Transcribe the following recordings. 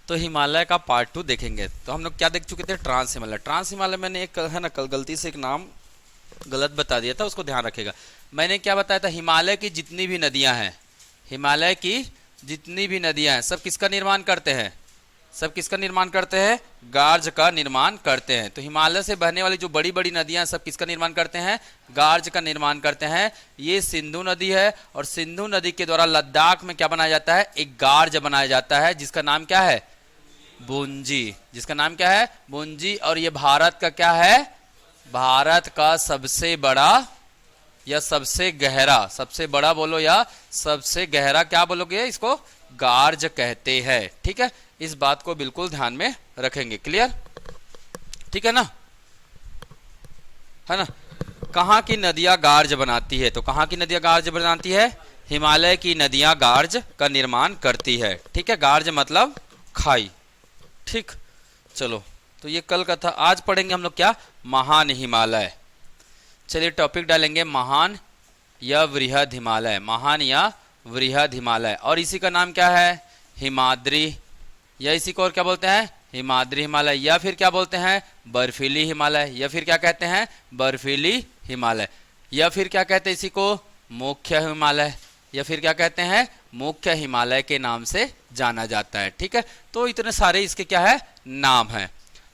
तो हिमालय का पार्ट 2 देखेंगे। तो हम लोग क्या देख चुके थे, ट्रांस हिमालय। ट्रांस हिमालय मैंने एक है ना कल गलती से एक नाम गलत बता दिया था, उसको ध्यान रखेगा। मैंने क्या बताया था, हिमालय की जितनी भी नदियां हैं, हिमालय की जितनी भी नदियां हैं, सब किसका निर्माण करते हैं, सब किसका निर्माण करते हैं, गार्ज का निर्माण करते हैं। तो हिमालय से बहने वाली जो बड़ी बड़ी नदियां सब किसका निर्माण करते हैं, गार्ज का निर्माण करते हैं। ये सिंधु नदी है और सिंधु नदी के द्वारा लद्दाख में क्या बनाया जाता है, एक गार्ज बनाया जाता है जिसका नाम क्या है, बुंजी, जिसका नाम क्या है, बुंजी। और ये भारत का क्या है, भारत का सबसे बड़ा या सबसे गहरा, सबसे बड़ा बोलो या सबसे गहरा क्या बोलोगे, इसको गार्ज कहते हैं। ठीक है, इस बात को बिल्कुल ध्यान में रखेंगे। क्लियर, ठीक है ना, है ना। कहाँ की नदियां गार्ज बनाती है, तो कहाँ की नदियां गार्ज बनाती है, हिमालय की नदियां गार्ज का निर्माण करती है। ठीक है, गार्ज मतलब खाई। ठीक, चलो तो ये कल का था। आज पढ़ेंगे हम लोग क्या, महान हिमालय। चलिए टॉपिक डालेंगे महान या वृहद हिमालय, महान या वृहद हिमालय। और इसी का नाम क्या है, हिमाद्री, या इसी को और क्या बोलते हैं, हिमाद्री हिमालय, या फिर क्या बोलते हैं, बर्फीली हिमालय, या फिर क्या कहते हैं, बर्फीली हिमालय, या फिर क्या कहते हैं इसी को, मुख्य हिमालय, या फिर क्या कहते हैं, मुख्य हिमालय के नाम से जाना जाता है। ठीक है, तो इतने सारे इसके क्या है, नाम है।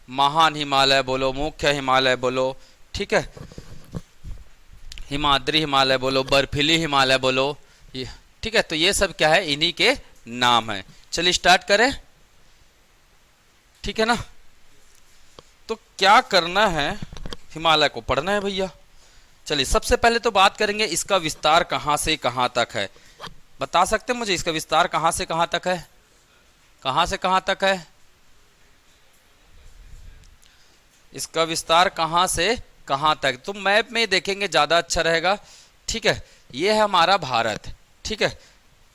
महान हिमालय बोलो, मुख्य हिमालय बोलो, ठीक है, हिमाद्री हिमालय बोलो, बर्फीली हिमालय बोलो, ठीक है। तो ये सब क्या है, इन्हीं के नाम है। चलिए स्टार्ट करें, ठीक है ना। तो क्या करना है, हिमालय को पढ़ना है भैया। चलिए सबसे पहले तो बात करेंगे इसका विस्तार कहां से कहां तक है। बता सकते हैं मुझे इसका विस्तार कहां से कहां तक है, कहां से कहां तक है, इसका विस्तार कहां से कहां तक। तो मैप में देखेंगे ज्यादा अच्छा रहेगा। ठीक है, ये है हमारा भारत, ठीक है,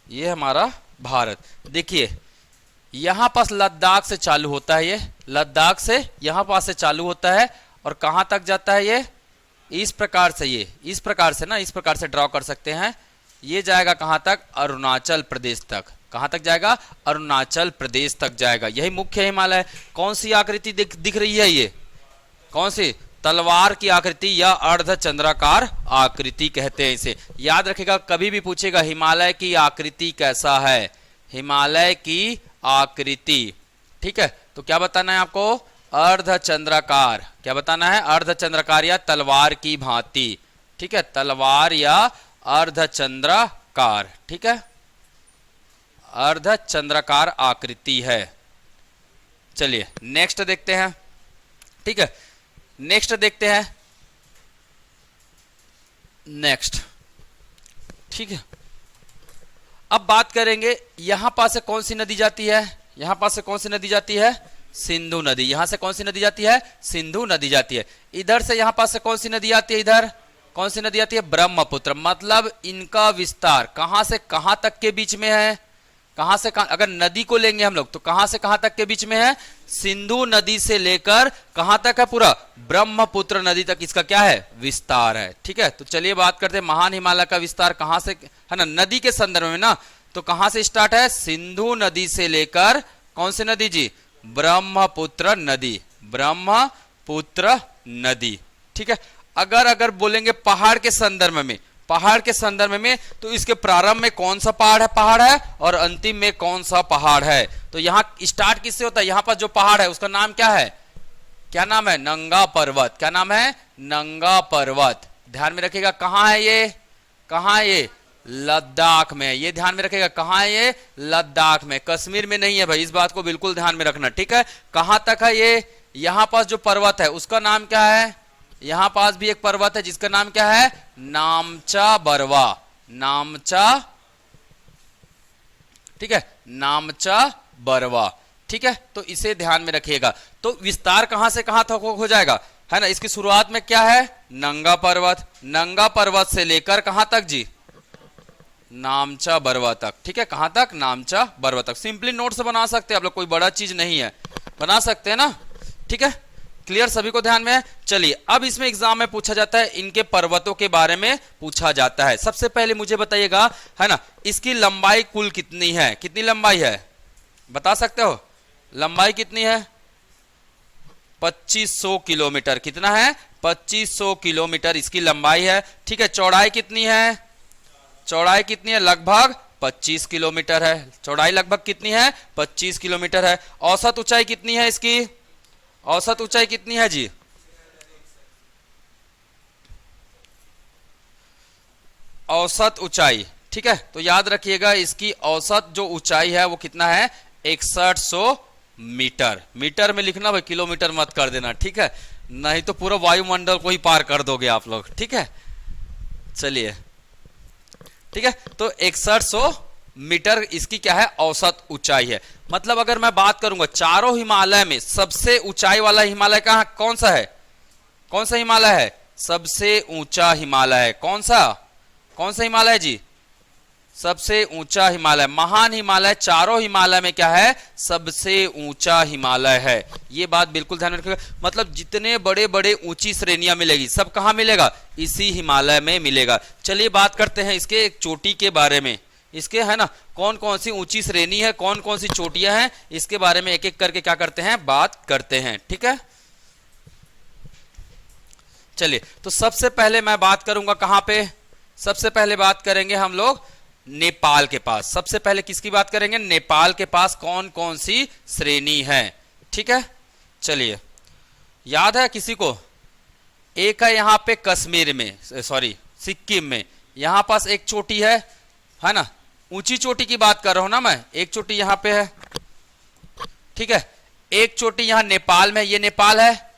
ये हमारा भारत। देखिए यहां पास लद्दाख से चालू होता है, ये लद्दाख से यहां पास से चालू होता है और कहां तक जाता है, ये इस प्रकार से, ये इस प्रकार से ना, इस प्रकार से ड्रॉ कर सकते हैं। ये जाएगा कहां तक, अरुणाचल प्रदेश तक। कहां तक जाएगा, अरुणाचल प्रदेश तक जाएगा। यही मुख्य हिमालय। कौन सी आकृति दिख रही है, ये कौन सी, तलवार की आकृति या अर्धचंद्राकार आकृति कहते हैं इसे। याद रखेगा, कभी भी पूछेगा हिमालय की आकृति कैसा है, हिमालय की आकृति। ठीक है, तो क्या बताना है आपको, अर्धचंद्राकार। क्या बताना है, अर्धचंद्राकार या तलवार की भांति। ठीक है, तलवार या अर्धचंद्राकार। ठीक है, अर्धचंद्राकार आकृति है। चलिए नेक्स्ट देखते हैं। ठीक है, नेक्स्ट देखते हैं, नेक्स्ट। ठीक है, अब बात करेंगे यहां पास से कौन सी नदी जाती है, यहां पास से कौन सी नदी जाती है, सिंधु नदी। यहां से कौन सी नदी जाती है, सिंधु नदी जाती है। इधर से यहां पास से कौन सी नदी आती है, इधर कौन सी नदी आती है, ब्रह्मपुत्र। मतलब इनका विस्तार कहां से कहां तक के बीच में है, कहां से कहां, अगर नदी को लेंगे हम लोग तो कहां से कहां तक के बीच में है, सिंधु नदी से लेकर कहां तक है, पूरा ब्रह्मपुत्र नदी तक इसका क्या है, विस्तार है। ठीक है, तो चलिए बात करते हैं महान हिमालय का विस्तार कहां से है ना, नदी के संदर्भ में ना। तो कहां से स्टार्ट है, सिंधु नदी से लेकर कौन सी नदी जी, ब्रह्मपुत्र नदी, ब्रह्मपुत्र नदी। ठीक है, अगर बोलेंगे पहाड़ के संदर्भ में, पहाड़ के संदर्भ में, तो इसके प्रारंभ में कौन सा पहाड़ है और अंतिम में कौन सा पहाड़ है। तो यहां स्टार्ट किससे होता है, यहां पर जो पहाड़ है उसका नाम क्या है, क्या नाम है, नंगा पर्वत। क्या नाम है, नंगा पर्वत। ध्यान में रखिएगा, कहां है ये, कहां है ये, लद्दाख में। ये ध्यान में रखेगा, कहां है ये, लद्दाख में, कश्मीर में नहीं है भाई, इस बात को बिल्कुल ध्यान में रखना। ठीक है, कहां तक है ये, यहां पास जो पर्वत है उसका नाम क्या है, यहां पास भी एक पर्वत है जिसका नाम क्या है, नामचा बरवा, नामचा। ठीक है, नामचा बरवा। ठीक है, तो इसे ध्यान में रखिएगा। तो विस्तार कहां से कहां तक हो जाएगा, है ना। इसकी शुरुआत में क्या है, नंगा पर्वत, नंगा पर्वत से लेकर कहां तक जी, नामचा बरवा तक। ठीक है, कहां तक, नामचा बरवा तक। सिंपली नोट से बना सकते हैं आप लोग, कोई बड़ा चीज नहीं है, बना सकते हैं ना। ठीक है, क्लियर, सभी को ध्यान में है। चलिए अब इसमें एग्जाम में पूछा जाता है, इनके पर्वतों के बारे में पूछा जाता है। सबसे पहले मुझे बताइएगा, है ना, इसकी लंबाई कुल कितनी है, कितनी लंबाई है, बता सकते हो, लंबाई कितनी है? 2500 किलोमीटर। कितना है? 2500 किलोमीटर इसकी लंबाई है। ठीक है, चौड़ाई कितनी है? चौड़ाई कितनी है? लगभग 25 किलोमीटर है। चौड़ाई लगभग कितनी है? 25 किलोमीटर है। औसत ऊंचाई कितनी है इसकी? औसत ऊंचाई कितनी है जी? औसत ऊंचाई, ठीक है, तो याद रखिएगा इसकी औसत जो ऊंचाई है वो कितना है? 6100 मीटर। मीटर में लिखना भाई, किलोमीटर मत कर देना, ठीक है, नहीं तो पूरा वायुमंडल को ही पार कर दोगे आप लोग। ठीक है, चलिए, ठीक है, तो 6100 मीटर इसकी क्या है? औसत ऊंचाई है। मतलब अगर मैं बात करूंगा चारों हिमालय में सबसे ऊंचाई वाला हिमालय कहां, कौन सा है? कौन सा हिमालय है? सबसे ऊंचा हिमालय है। कौन सा? कौन सा हिमालय जी? सबसे ऊंचा हिमालय, महान हिमालय, चारों हिमालय में क्या है? सबसे ऊंचा हिमालय है। ये बात बिल्कुल ध्यान में रखिएगा। मतलब जितने बड़े बड़े ऊंची श्रेणियां मिलेगी सब कहां मिलेगा? इसी हिमालय में मिलेगा। चलिए बात करते हैं इसके एक चोटी के बारे में। इसके है ना कौन कौन सी ऊंची श्रेणी है, कौन कौन सी चोटियां हैं, इसके बारे में एक एक करके क्या करते हैं? बात करते हैं। ठीक है, चलिए, तो सबसे पहले मैं बात करूंगा कहां पे? सबसे पहले बात करेंगे हम लोग नेपाल के पास। सबसे पहले किसकी बात करेंगे? नेपाल के पास कौन कौन सी श्रेणी है। ठीक है, चलिए, याद है किसी को? एक है यहां पे कश्मीर में, सॉरी सिक्किम में, यहां पास एक चोटी है ना, ऊंची चोटी की बात कर रहा हूं ना मैं। एक चोटी यहां पे है, ठीक है, एक चोटी यहां नेपाल में, ये नेपाल है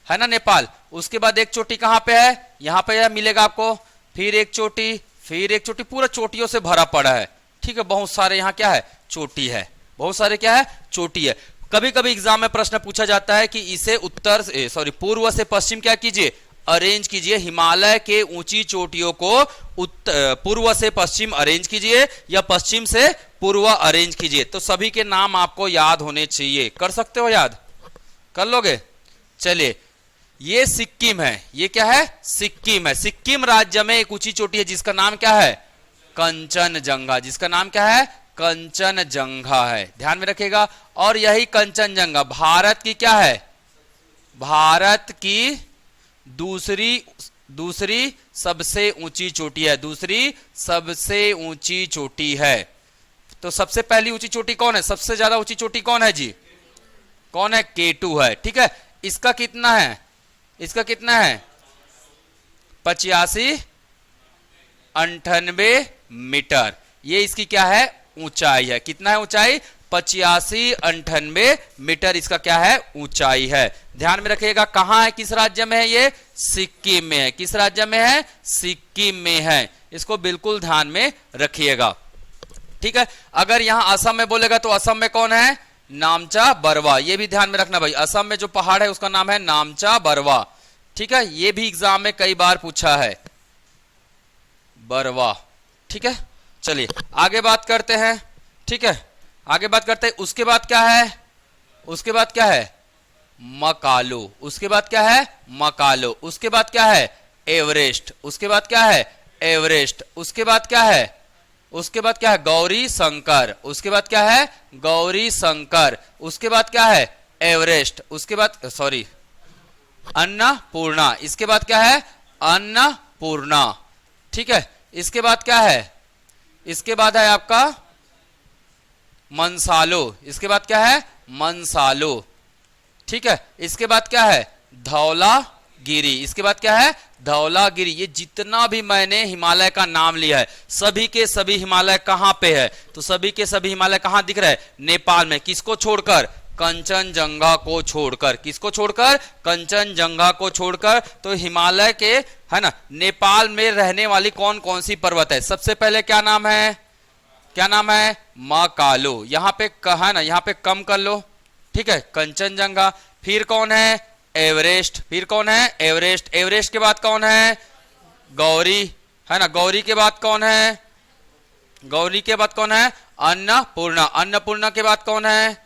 ना, नेपाल। उसके बाद एक चोटी कहां पे है? यहां पे है, मिलेगा आपको। फिर एक चोटी, फिर एक चोटी, पूरा चोटियों से भरा पड़ा है। ठीक है, बहुत सारे यहाँ क्या है? चोटी है, बहुत सारे क्या है? चोटी है। कभी कभी एग्जाम में प्रश्न पूछा जाता है कि इसे उत्तर सॉरी पूर्व से पश्चिम क्या कीजिए? अरेंज कीजिए। हिमालय के ऊंची चोटियों को पूर्व से पश्चिम अरेंज कीजिए या पश्चिम से पूर्व अरेंज कीजिए। तो सभी के नाम आपको याद होने चाहिए। कर सकते हो याद? कर लोगे? चलिए, ये सिक्किम है। ये क्या है? सिक्किम है। सिक्किम राज्य में एक ऊंची चोटी है जिसका नाम क्या है? कंचनजंगा। जिसका नाम क्या है? कंचनजंगा है। ध्यान में रखिएगा। और यही कंचनजंगा भारत की क्या है? भारत की दूसरी सबसे ऊंची चोटी है। दूसरी सबसे ऊंची चोटी है। तो सबसे पहली ऊंची चोटी कौन है? सबसे ज्यादा ऊंची चोटी कौन है जी? कौन है? K2 है। ठीक है, इसका कितना है? इसका कितना है? 85-98 मीटर। ये इसकी क्या है? ऊंचाई है। कितना है ऊंचाई? 85-98 मीटर इसका क्या है? ऊंचाई है। ध्यान में रखिएगा। कहां है? किस राज्य में है ये? सिक्किम में है। किस राज्य में है? सिक्किम में है। इसको बिल्कुल ध्यान में रखिएगा। ठीक है, अगर यहां असम में बोलेगा तो असम में कौन है? नामचा बरवा। ये भी ध्यान में रखना भाई, असम में जो पहाड़ है उसका नाम है नामचा बरवा। ठीक है, ये भी एग्जाम में कई बार पूछा है, बरवा। ठीक है, चलिए आगे बात करते हैं। ठीक है, आगे बात करते हैं। उसके बाद क्या है? उसके बाद क्या है? मकालो। उसके बाद क्या है? मकालो। उसके बाद क्या है? एवरेस्ट। उसके बाद क्या है? एवरेस्ट। उसके बाद क्या है? उसके बाद क्या है? गौरी शंकर। उसके बाद क्या है? गौरी शंकर। उसके बाद क्या है? एवरेस्ट। उसके बाद सॉरी अन्नपूर्णा। इसके बाद क्या है? अन्नपूर्णा। ठीक है, इसके बाद क्या है? इसके बाद है आपका मंसालो। इसके बाद क्या है? मंसालो। ठीक है, इसके बाद क्या है? धौलागिरी। इसके बाद क्या है? धौलागिरी। ये जितना भी मैंने हिमालय का नाम लिया है सभी के सभी हिमालय कहां पे है? तो सभी के सभी हिमालय कहां दिख रहा है? नेपाल में। किसको छोड़कर? कंचनजंगा को छोड़कर। किसको छोड़कर? कंचनजंगा को छोड़कर। तो हिमालय के है ना नेपाल में रहने वाली कौन कौन सी पर्वत है? सबसे पहले क्या नाम है? क्या नाम है? मकालो। यहां पे कहा ना, यहां पे कम कर लो। ठीक है, कंचनजंगा। फिर कौन है? एवरेस्ट। फिर कौन है? एवरेस्ट। एवरेस्ट के बाद कौन है? गौरी, है ना। गौरी के बाद कौन है? गौरी के बाद कौन है? अन्नपूर्णा। अन्नपूर्णा के बाद कौन है?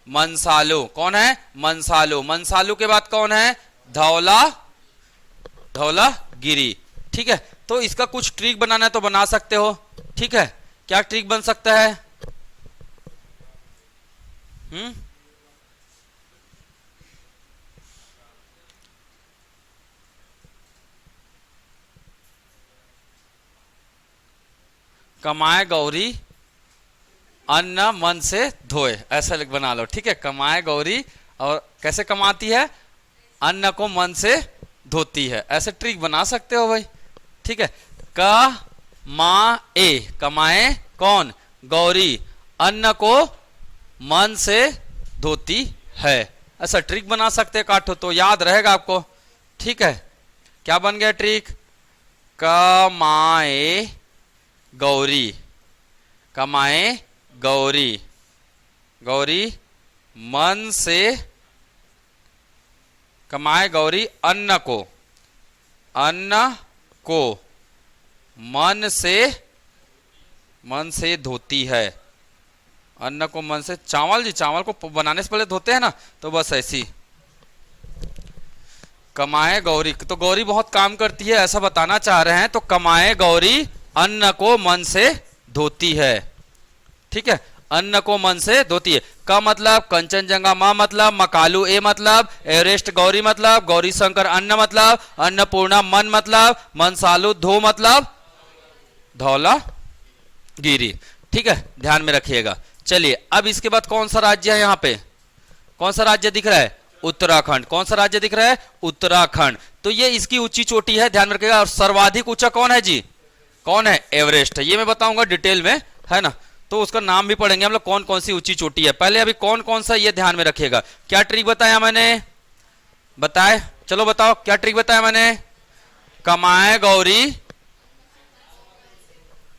मंसालो। कौन है? मंसालो। मंसालो के बाद कौन है? धौलागिरी। ठीक है, तो इसका कुछ ट्रिक बनाना है तो बना सकते हो। ठीक है, क्या ट्रिक बन सकता है? कमाए गौरी अन्न मन से धोए, ऐसा बना लो, ठीक है। कमाए गौरी, और कैसे कमाती है? अन्न को मन से धोती है, ऐसे ट्रिक बना सकते हो भाई, ठीक है। कमाए, कमाए कौन? गौरी, अन्न को मन से धोती है, ऐसा ट्रिक बना सकते हैं काटो, तो याद रहेगा आपको, ठीक है। क्या बन गया ट्रिक? कमाए गौरी, कमाए गौरी, गौरी मन से, कमाए गौरी अन्न को, अन्न को मन से धोती है, अन्न को मन से। चावल जी, चावल को बनाने से पहले धोते हैं ना, तो बस ऐसी कमाए गौरी, तो गौरी बहुत काम करती है ऐसा बताना चाह रहे हैं, तो कमाए गौरी अन्न को मन से धोती है, ठीक है। अन्न को मन से धोती है। का मतलब कंचनजंगा, मा मतलब मकालू, ए मतलब एवरेस्ट, गौरी मतलब गौरी शंकर, अन्न मतलब अन्नपूर्णा, मन मतलब मनसालू, धो मतलब धौला गिरी, ठीक है, ध्यान में रखिएगा। चलिए अब इसके बाद कौन सा राज्य है? यहाँ पे कौन सा राज्य दिख रहा है? उत्तराखंड। कौन सा राज्य दिख रहा है? उत्तराखंड। तो ये इसकी ऊंची चोटी है, ध्यान में रखिएगा। और सर्वाधिक ऊंचा कौन है जी? कौन है? एवरेस्ट है। ये मैं बताऊंगा डिटेल में, है ना, तो उसका नाम भी पढ़ेंगे हम लोग, कौन कौन सी ऊंची चोटी है। पहले अभी कौन कौन सा, ये ध्यान में रखिएगा। क्या ट्रिक बताया मैंने? बताए, चलो बताओ क्या ट्रिक बताया मैंने? कमाए गौरी,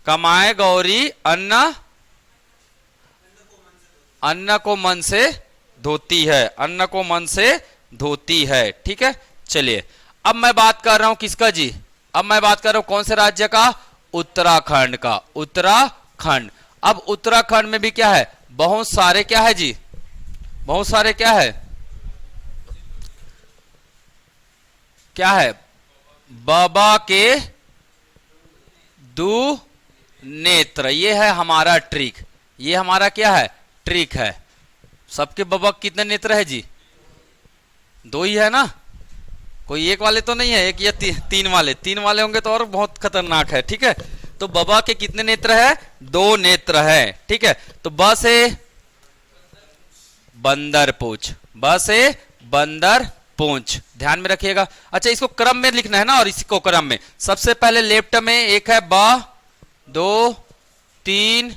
कमाए गौरी अन्न, अन्न को मन से धोती है, अन्न को मन से धोती है, ठीक है। चलिए अब मैं बात कर रहा हूं किसका जी? अब मैं बात कर रहा हूं कौन से राज्य का? उत्तराखंड का। उत्तराखंड। अब उत्तराखंड में भी क्या है? बहुत सारे क्या है जी? बहुत सारे क्या है? क्या है? बाबा के दो नेत्र। ये है हमारा ट्रिक, ये हमारा क्या है? ट्रिक है। सबके बाबा कितने नेत्र है जी? दो ही है ना, कोई एक वाले तो नहीं है, एक या तीन वाले। तीन वाले होंगे तो और बहुत खतरनाक है, ठीक है। तो बाबा के कितने नेत्र है? दो नेत्र है, ठीक है। तो ब से बंदर पूंछ, ब से बंदर पूंछ, ध्यान में रखिएगा। अच्छा इसको क्रम में लिखना है ना, और इसको क्रम में सबसे पहले लेफ्ट में एक है ब, 2, 3,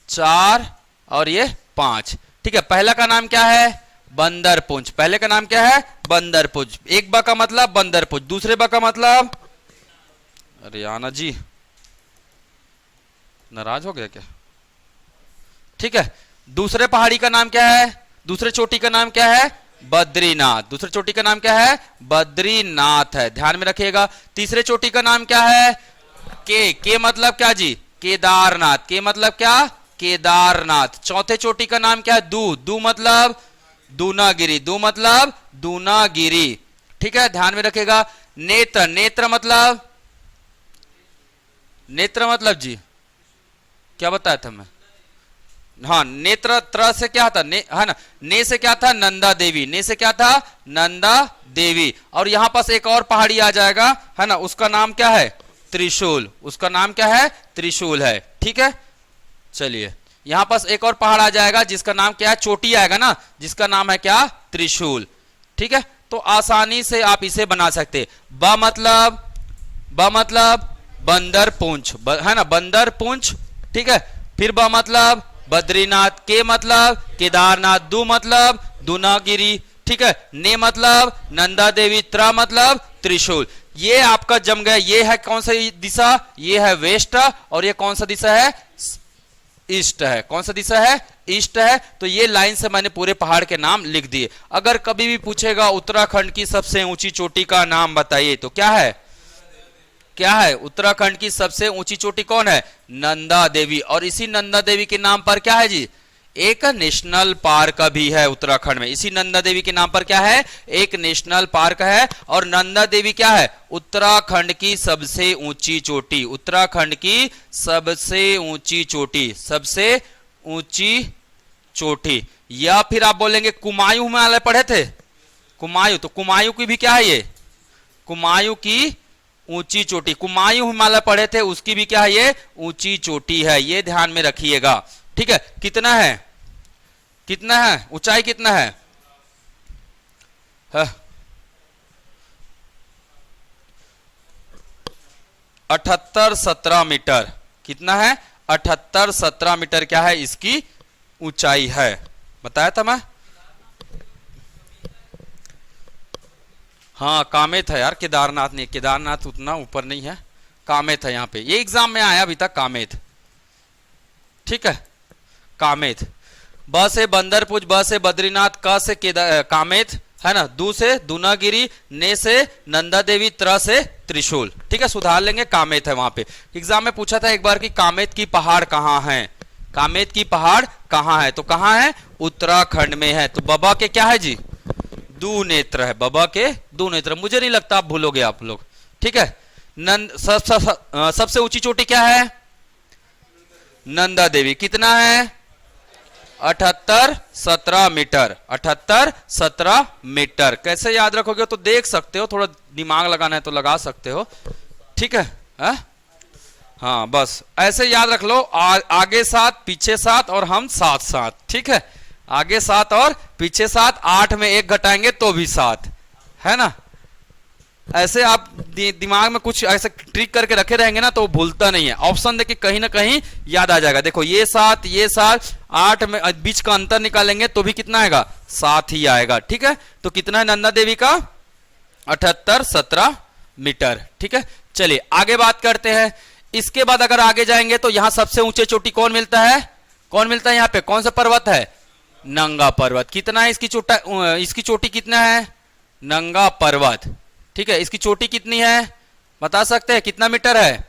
4 और ये 5, ठीक है। पहला का नाम क्या है? बंदर पूंछ। पहले का नाम क्या है? बंदर पूंछ। एक बा का मतलब बंदर पूंछ, दूसरे बा का मतलब, अरे आना जी नाराज हो गया क्या? ठीक है। दूसरे पहाड़ी का नाम क्या है? दूसरे चोटी का नाम क्या है? बद्रीनाथ। दूसरे चोटी का नाम क्या है? बद्रीनाथ है, ध्यान में रखिएगा। तीसरे चोटी का नाम क्या है? के मतलब क्या जी? केदारनाथ। के मतलब क्या? केदारनाथ। चौथे चोटी का नाम क्या है? दू मतलब दूनागिरी। दू मतलब दूनागिरी, ठीक है, ध्यान में रखिएगा। नेत्र मतलब, नेत्र मतलब जी क्या बताया था मैं? हाँ, नेत्र त्र से क्या था? है ना, ने से क्या था? नंदा देवी। ने से क्या था? नंदा देवी। और यहां पास एक और पहाड़ी आ जाएगा, है ना, उसका नाम क्या है? त्रिशूल। उसका नाम क्या है? त्रिशूल है, ठीक है। चलिए यहां पास एक और पहाड़ आ जाएगा जिसका नाम क्या है? चोटी आएगा ना, जिसका नाम है क्या? त्रिशूल, ठीक है। तो आसानी से आप इसे बना सकते। ब मतलब बंदर पूंछ, है ना, बंदर पूंछ, ठीक है। फिर ब मतलब बद्रीनाथ। के मतलब केदारनाथ। दू मतलब दूनागिरी, ठीक है। ने मतलब नंदा देवी। त्र मतलब त्रिशूल। ये आपका जम गया। ये है कौन सा दिशा? ये है वेस्ट, और ये कौन सा दिशा है? ईस्ट है। कौन सा दिशा है? ईस्ट है। तो ये लाइन से मैंने पूरे पहाड़ के नाम लिख दिए। अगर कभी भी पूछेगा उत्तराखंड की सबसे ऊंची चोटी का नाम बताइए, तो क्या है? क्या है? उत्तराखंड की सबसे ऊंची चोटी कौन है? नंदा देवी। और इसी नंदा देवी के नाम पर क्या है जी? एक नेशनल पार्क भी है उत्तराखंड में। इसी नंदा देवी के नाम पर क्या है? एक नेशनल पार्क है। और नंदा देवी क्या है? उत्तराखंड की सबसे ऊंची चोटी। उत्तराखंड की सबसे ऊंची चोटी, सबसे ऊंची चोटी। या फिर आप बोलेंगे कुमायूं हिमालय पढ़े थे? कुमायूं, तो कुमायूं की भी क्या है? ये कुमायूं की ऊंची चोटी। कुमायूं हिमालय पढ़े थे, उसकी भी क्या है, ये ऊंची चोटी है, ये ध्यान में रखिएगा। ठीक है, कितना है, कितना है ऊंचाई, कितना है, 78-17 मीटर। कितना है, 78-17 मीटर क्या है इसकी ऊंचाई है, बताया था मैं। हाँ कामेत है यार, केदारनाथ नहीं, केदारनाथ उतना ऊपर नहीं है, कामेत है यहाँ पे, ये एग्जाम में आया अभी तक कामेत। ठीक है, कामेत। ब से बंदरपुज, ब से बद्रीनाथ, क से कामेत है ना, दू से दूनागिरी, ने से नंदा देवी, त्र से त्रिशूल। ठीक है, सुधार लेंगे, कामेत है वहां पे। एग्जाम में पूछा था एक बार कि कामेत की पहाड़ कहाँ है, कामेत की पहाड़ कहाँ है, तो कहाँ है, उत्तराखंड में है। तो बाबा के क्या है जी, दू नेत्र है, बाबा के दू नेत्र। मुझे नहीं लगता आप भूलोगे आप लोग। ठीक है, सबसे ऊंची चोटी क्या है, नंदा देवी। कितना है, 78-17 मीटर, 78-17 मीटर। कैसे याद रखोगे तो देख सकते हो, थोड़ा दिमाग लगाना है तो लगा सकते हो। ठीक है, हाँ बस ऐसे याद रख लो, आगे 7 पीछे 7 और हम 7-7। ठीक है, आगे 7 और पीछे 7, 8 में 1 घटाएंगे तो भी 7 है ना। ऐसे आप दिमाग में कुछ ऐसे ट्रिक करके रखे रहेंगे ना तो वो भूलता नहीं है। ऑप्शन देके कहीं ना कहीं याद आ जाएगा। देखो ये 7 ये 7, 8 में बीच का अंतर निकालेंगे तो भी कितना आएगा, 7 ही आएगा। ठीक है, तो कितना है नंदा देवी का, 78-17 मीटर। ठीक है, चलिए आगे बात करते हैं। इसके बाद अगर आगे जाएंगे तो यहां सबसे ऊंचे चोटी कौन मिलता है, कौन मिलता है यहाँ पे, कौन सा पर्वत है, नंगा पर्वत। कितना है इसकी चोटी कितना है, नंगा पर्वत। ठीक है, इसकी चोटी कितनी है बता सकते हैं, कितना मीटर है,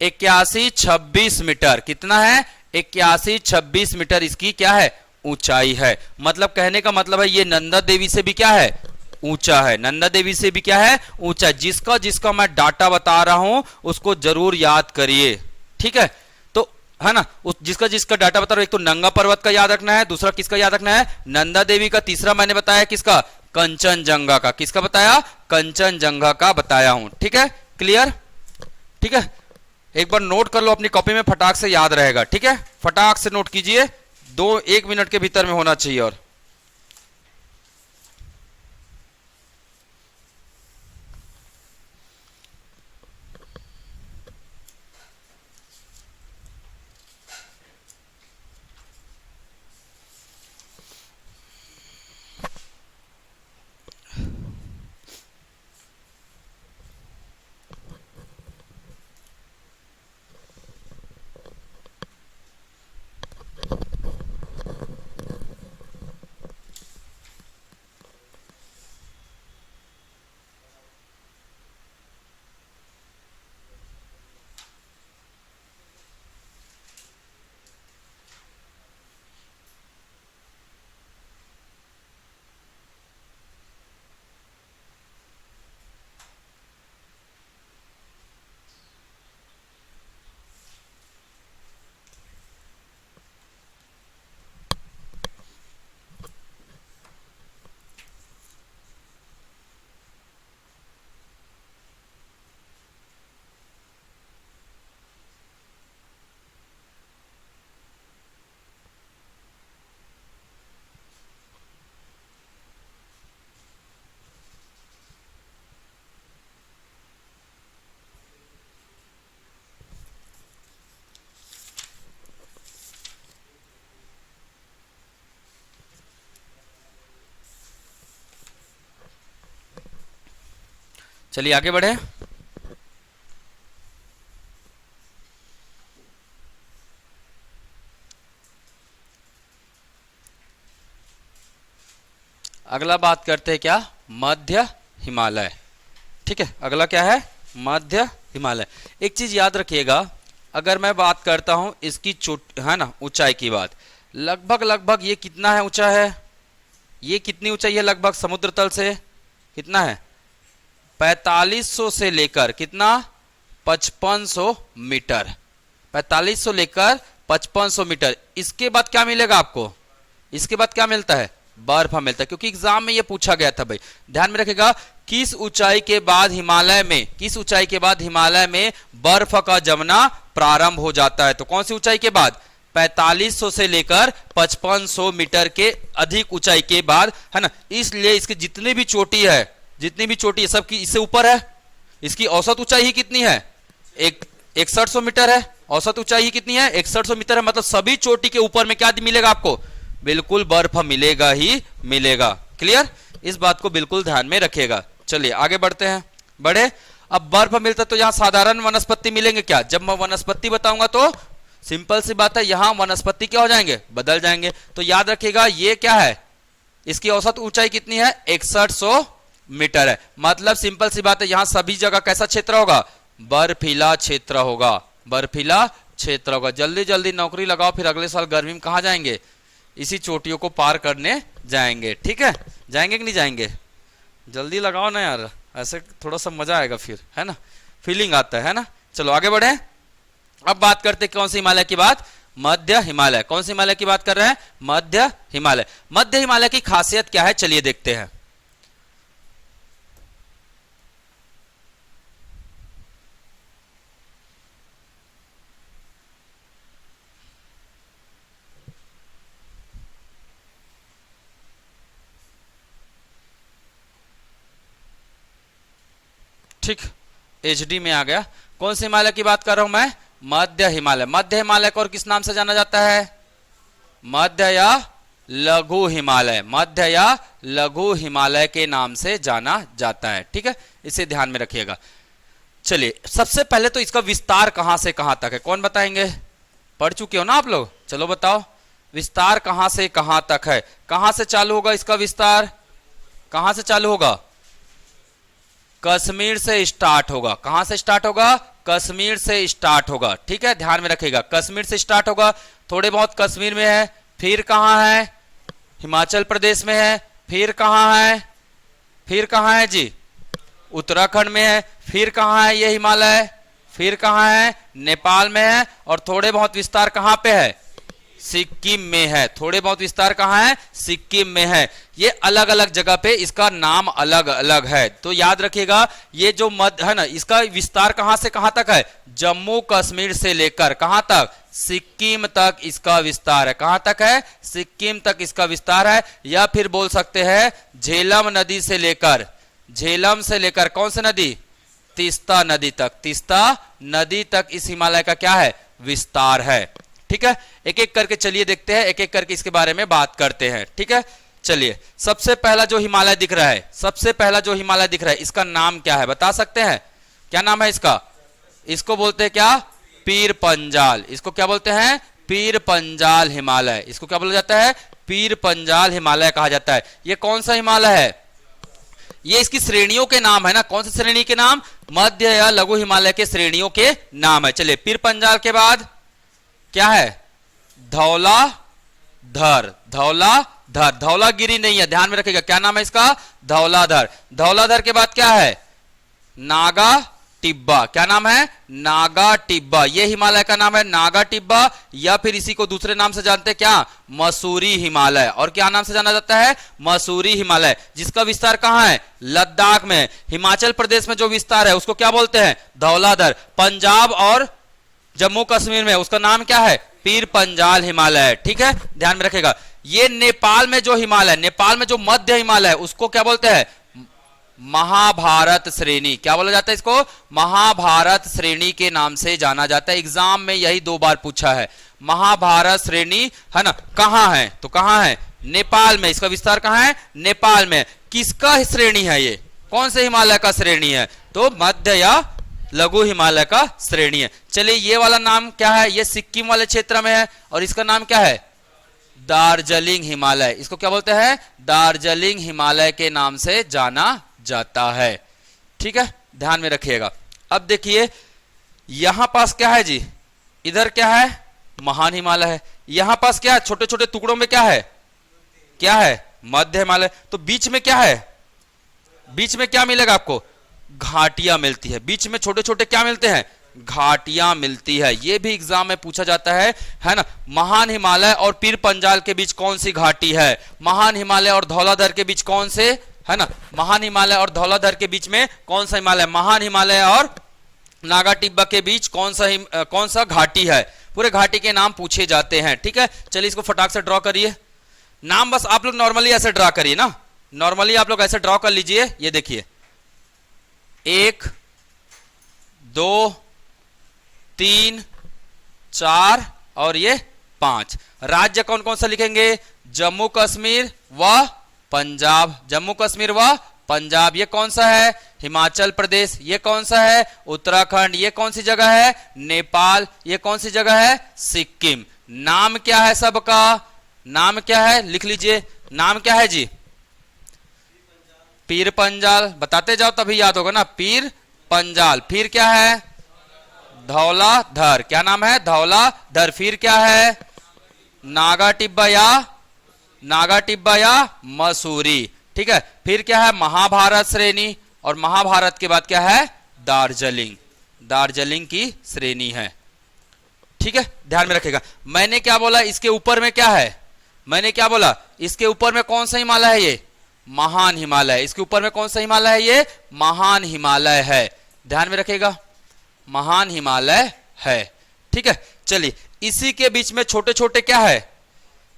81-26 मीटर। कितना है, 81-26 मीटर इसकी क्या है, ऊंचाई है। मतलब कहने का मतलब है ये नंदा देवी से भी क्या है, ऊंचा है, नंदा देवी से भी क्या है, ऊंचा। जिसका जिसका मैं डाटा बता रहा हूं उसको जरूर याद करिए। ठीक है, तो है ना, जिसका जिसका डाटा बता रहा हूं, एक तो नंगा पर्वत का याद रखना है, दूसरा किसका याद रखना है, नंदा देवी का, तीसरा मैंने बताया किसका, कंचनजंगा का। किसका बताया, कंचनजंगा का बताया हूं। ठीक है, क्लियर। ठीक है, एक बार नोट कर लो अपनी कॉपी में, फटाक से याद रहेगा। ठीक है, फटाक से नोट कीजिए, 1 मिनट के भीतर में होना चाहिए। और चलिए आगे बढ़े। अगला बात करते हैं क्या, मध्य हिमालय। ठीक है, अगला क्या है, मध्य हिमालय। एक चीज याद रखिएगा, अगर मैं बात करता हूं इसकी है ना ऊंचाई की बात, लगभग ये कितना है ऊंचा है, ये कितनी ऊंचाई है लगभग समुद्र तल से, कितना है, 4500 से लेकर कितना, 5500 मीटर, 4500 लेकर 5500 मीटर। इसके बाद क्या मिलेगा आपको, इसके बाद क्या मिलता है, बर्फ मिलता है, क्योंकि एग्जाम में ये पूछा गया था भाई। ध्यान में रखिएगा, किस ऊंचाई के बाद हिमालय में, किस ऊंचाई के बाद हिमालय में बर्फ का जमना प्रारंभ हो जाता है? तो कौन सी ऊंचाई के बाद? 4500 से लेकर 5500 मीटर के अधिक ऊंचाई के बाद, है ना। इसलिए इसकी जितनी भी चोटी है, जितनी भी चोटी है, सबकी इससे ऊपर है। इसकी औसत ऊंचाई ही कितनी है? 6100 मीटर है। औसत ऊंचाई ही कितनी है? 6100 मीटर है। मतलब सभी चोटी के ऊपर में क्या मिलेगा आपको? बिल्कुल बर्फ मिलेगा ही मिलेगा। क्लियर? इस बात को बिल्कुल ध्यान में रखिएगा। चलिए आगे बढ़ते हैं। बढ़े। अब बर्फ मिलता तो यहां साधारण वनस्पति मिलेंगे क्या? जब मैं वनस्पति बताऊंगा तो सिंपल सी बात है, यहां वनस्पति क्या हो जाएंगे? बदल जाएंगे। तो याद रखिएगा ये क्या है? इसकी औसत ऊंचाई कितनी है? 6100 मीटर है। मतलब सिंपल सी बात है, यहां सभी जगह कैसा क्षेत्र होगा? बर्फीला क्षेत्र होगा। बर्फीला क्षेत्र होगा। जल्दी जल्दी नौकरी लगाओ, फिर अगले साल गर्मी में कहां जाएंगे? इसी चोटियों को पार करने जाएंगे। ठीक है? जाएंगे कि नहीं जाएंगे? जल्दी लगाओ ना यार, ऐसे थोड़ा सा मजा आएगा, फिर है ना, फीलिंग आता है ना। चलो आगे बढ़े। अब बात करते कौन सी हिमालय की बात? मध्य हिमालय। कौन सी हिमालय की बात कर रहे हैं? मध्य हिमालय। मध्य हिमालय की खासियत क्या है? चलिए देखते हैं। ठीक, एचडी में आ गया। कौन से हिमालय की बात कर रहा हूं मैं? मध्य हिमालय। मध्य हिमालय को और किस नाम से जाना जाता है? मध्य या लघु हिमालय। मध्य या लघु हिमालय के नाम से जाना जाता है। ठीक है, इसे ध्यान में रखिएगा। चलिए सबसे पहले तो इसका विस्तार कहां से कहां तक है? कौन बताएंगे? पढ़ चुके हो ना आप लोग? चलो बताओ, विस्तार कहां से कहां तक है? कहां से चालू होगा इसका विस्तार? कहां से चालू होगा? कश्मीर से स्टार्ट होगा। कहां से स्टार्ट होगा? कश्मीर से स्टार्ट होगा। ठीक है, ध्यान में रखिएगा, कश्मीर से स्टार्ट होगा। थोड़े बहुत कश्मीर में है, फिर कहां है? हिमाचल प्रदेश में है, फिर कहां है? फिर कहां है जी? उत्तराखंड में है। फिर कहां है ये हिमालय? फिर कहां है? नेपाल में है। और थोड़े बहुत विस्तार कहां पे है? सिक्किम में है। थोड़े बहुत विस्तार कहां है? सिक्किम में है। ये अलग अलग जगह पे इसका नाम अलग अलग है। तो याद रखिएगा, ये जो मध्य है ना, इसका विस्तार कहां से कहां तक है? जम्मू कश्मीर से लेकर कहां तक? सिक्किम तक इसका विस्तार है। कहां तक है? सिक्किम तक इसका विस्तार है। या फिर बोल सकते हैं झेलम नदी से लेकर, झेलम से लेकर कौन सी नदी? तीस्ता नदी तक। तीस्ता नदी तक इस हिमालय का क्या है? विस्तार है। ठीक है, एक एक करके चलिए देखते हैं, एक एक करके इसके बारे में बात करते हैं। ठीक है, चलिए सबसे पहला जो हिमालय दिख रहा है, सबसे पहला जो हिमालय दिख रहा है, इसका नाम क्या है? बता सकते हैं? क्या नाम है इसका? इसको बोलते हैं क्या? पीर पंजाल। इसको क्या बोलते हैं? पीर पंजाल हिमालय। इसको क्या बोला जाता है? पीर पंजाल हिमालय कहा जाता है। ये कौन सा हिमालय है? ये इसकी श्रेणियों के नाम है ना। कौन सी श्रेणी के नाम? मध्य या लघु हिमालय के श्रेणियों के नाम है। चलिए, पीर पंजाल के बाद क्या है? धौलाधर। धौलाधर, धौलागिरी नहीं है, ध्यान में रखिएगा। क्या नाम है इसका? धौलाधर। धौलाधर के बाद क्या है? नागा टिब्बा। क्या नाम है? नागा टिब्बा। ये हिमालय का नाम है नागा टिब्बा, या फिर इसी को दूसरे नाम से जानते हैं क्या? मसूरी हिमालय। और क्या नाम से जाना जाता है? मसूरी हिमालय। जिसका विस्तार कहां है? लद्दाख में। हिमाचल प्रदेश में जो विस्तार है उसको क्या बोलते हैं? धौलाधर। पंजाब और जम्मू कश्मीर में उसका नाम क्या है? पीर पंजाल हिमालय। ठीक है, ध्यान में रखेगा। ये नेपाल में जो हिमालय, नेपाल में जो मध्य हिमालय है उसको क्या बोलते हैं? महाभारत श्रेणी। क्या बोला जाता है इसको? महाभारत श्रेणी के नाम से जाना जाता है। एग्जाम में यही 2 बार पूछा है। महाभारत श्रेणी है ना, कहां है? तो कहां है? नेपाल में। इसका विस्तार कहां है? नेपाल में। किसका श्रेणी है ये? कौन से हिमालय का श्रेणी है? तो मध्य या लघु हिमालय का श्रेणी है। चलिए, ये वाला नाम क्या है? ये सिक्किम वाले क्षेत्र में है और इसका नाम क्या है? दार्जिलिंग हिमालय। इसको क्या बोलते हैं? दार्जिलिंग हिमालय के नाम से जाना जाता है। ठीक है, ध्यान में रखिएगा। अब देखिए यहां पास क्या है जी? इधर क्या है? महान हिमालय है। यहां पास क्या है? छोटे छोटे टुकड़ों में क्या है? क्या है? मध्य हिमालय। तो बीच में क्या है? बीच में क्या मिलेगा आपको? घाटियां मिलती है। बीच में छोटे छोटे क्या मिलते हैं? घाटियां मिलती है। ये भी एग्जाम में पूछा जाता है ना। महान हिमालय और पीर पंजाल के बीच कौन सी घाटी है? महान हिमालय और धौलाधर के बीच कौन से, है ना, महान हिमालय और धौलाधर के बीच में कौन सा हिमालय? महान हिमालय और नागा टिब्बा के बीच कौन सा घाटी है? पूरे घाटी के नाम पूछे जाते हैं। ठीक है, चलिए इसको फटाक से ड्रॉ करिए। नाम बस आप लोग नॉर्मली ऐसे ड्रॉ करिए ना, नॉर्मली आप लोग ऐसे ड्रॉ कर लीजिए। ये देखिए 1 2 3 4 और ये 5। राज्य कौन कौन सा लिखेंगे? जम्मू कश्मीर व पंजाब, जम्मू कश्मीर व पंजाब। ये कौन सा है? हिमाचल प्रदेश। ये कौन सा है? उत्तराखंड। ये कौन सी जगह है? नेपाल। ये कौन सी जगह है? सिक्किम। नाम क्या है सबका? नाम क्या है? लिख लीजिए। नाम क्या है जी? पीर पंजाल। बताते जाओ तभी याद होगा ना। पीर पंजाल। फिर क्या है? धौलाधर। क्या नाम है? धौलाधर। फिर क्या है? नागा टिब्बा या मसूरी। ठीक है, फिर क्या है? महाभारत श्रेणी। और महाभारत के बाद क्या है? दार्जिलिंग। दार्जिलिंग की श्रेणी है। ठीक है, ध्यान में रखिएगा। मैंने क्या बोला? इसके ऊपर में क्या है? मैंने क्या बोला? इसके ऊपर में कौन सा हिमालय है? ये महान हिमालय। इसके ऊपर में कौन सा हिमालय है? ये महान हिमालय है। ध्यान में रखिएगा, महान हिमालय है। ठीक है, चलिए इसी के बीच में छोटे छोटे क्या है?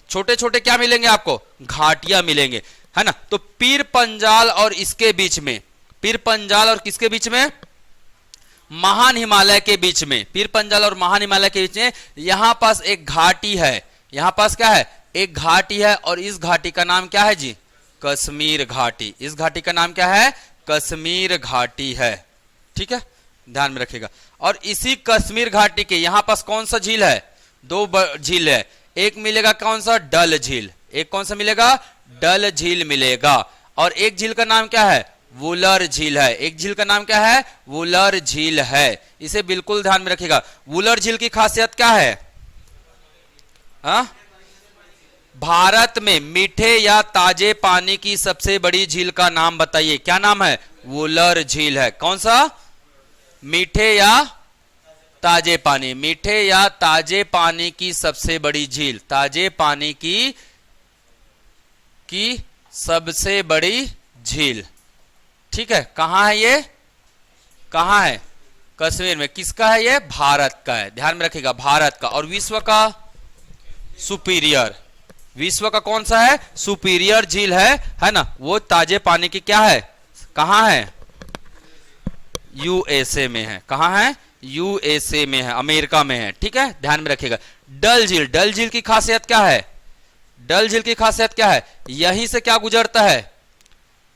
छोटे छोटे क्या मिलेंगे आपको? घाटियां मिलेंगे, है ना। तो पीर पंजाल और इसके बीच में, पीर पंजाल और किसके बीच में? महान हिमालय के बीच में। पीर पंजाल और महान हिमालय के बीच में यहां पास एक घाटी है। यहां पास क्या है? एक घाटी है। और इस घाटी का नाम क्या है जी? कश्मीर घाटी। इस घाटी का नाम क्या है? कश्मीर घाटी है। ठीक है, ध्यान में रखिएगा। और इसी कश्मीर घाटी के यहां पास कौन सा झील है? 2 झील है। एक मिलेगा कौन सा? डल झील। एक कौन सा मिलेगा? डल झील मिलेगा। और एक झील का नाम क्या है? वुलर झील है। एक झील का नाम क्या है? वुलर झील है। इसे बिल्कुल ध्यान में रखिएगा। वुलर झील की खासियत क्या है? भारत में मीठे या ताजे पानी की सबसे बड़ी झील का नाम बताइए। क्या नाम है? वुलर झील है। कौन सा? मीठे या ताजे पानी। मीठे या ताजे पानी की सबसे बड़ी झील। ताजे पानी की सबसे बड़ी झील। ठीक है, कहां है ये? कहां है? कश्मीर में। किसका है ये? भारत का है। ध्यान में रखिएगा, भारत का। और विश्व का? सुपीरियर। विश्व का कौन सा है? सुपीरियर झील है ना। वो ताजे पानी की क्या है? कहां है? यूएसए में है। कहां है? यूएसए में है, अमेरिका में है। ठीक है, ध्यान में रखिएगा। डल झील। डल झील की खासियत क्या है? डल झील की खासियत क्या है? यहीं से क्या गुजरता है?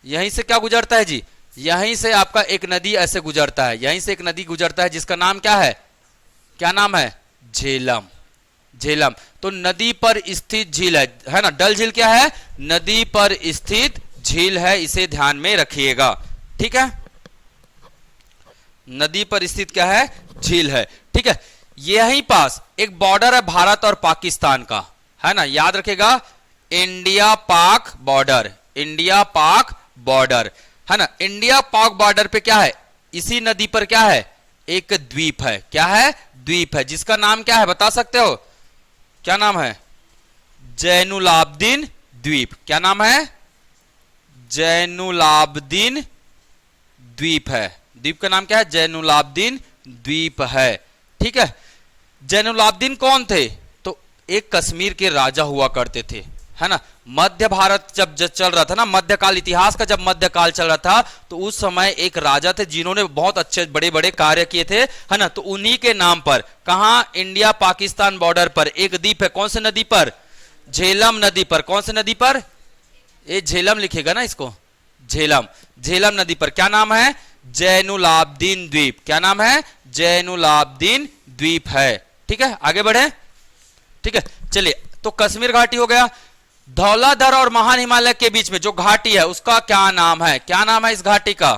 यहीं से क्या गुजरता है जी? यहीं से आपका एक नदी ऐसे गुजरता है। यहीं से एक नदी गुजरता है जिसका नाम क्या है? क्या नाम है? झेलम। झेलम। तो नदी पर स्थित झील है ना। डल झील क्या है? नदी पर स्थित झील है। इसे ध्यान में रखिएगा। ठीक है, नदी पर स्थित क्या है? झील है। ठीक है, यहीं पास एक बॉर्डर है भारत और पाकिस्तान का, है ना। याद रखिएगा, इंडिया पाक बॉर्डर। इंडिया पाक बॉर्डर, है ना। इंडिया पाक बॉर्डर पे क्या है? इसी नदी पर क्या है? एक द्वीप है। क्या है? द्वीप है, जिसका नाम क्या है? बता सकते हो? क्या नाम है? जैनुलाब्दीन द्वीप। क्या नाम है? जैनुलाब्दीन द्वीप है। द्वीप का नाम क्या है? जैनुलाब्दीन द्वीप है। ठीक है, जैनुलाब्दीन कौन थे? तो एक कश्मीर के राजा हुआ करते थे, है ना। मध्य भारत जब चल रहा था ना, मध्यकाल, इतिहास का जब मध्यकाल चल रहा था, तो उस समय एक राजा थे जिन्होंने बहुत अच्छे बड़े बड़े कार्य किए थे, है ना। तो उन्हीं के नाम पर कहां? इंडिया पाकिस्तान बॉर्डर पर एक द्वीप है। कौन सी नदी पर? झेलम नदी पर। कौन सी नदी पर? ये झेलम लिखेगा ना इसको, झेलम। झेलम नदी पर क्या नाम है? जैनुलाब्दीन द्वीप। क्या नाम है? जैनुलाब्दीन द्वीप है। ठीक है, आगे बढ़े। ठीक है, चलिए, तो कश्मीर घाटी हो गया। धौलाधर और महान हिमालय के बीच में जो घाटी है उसका क्या नाम है? क्या नाम है इस घाटी का?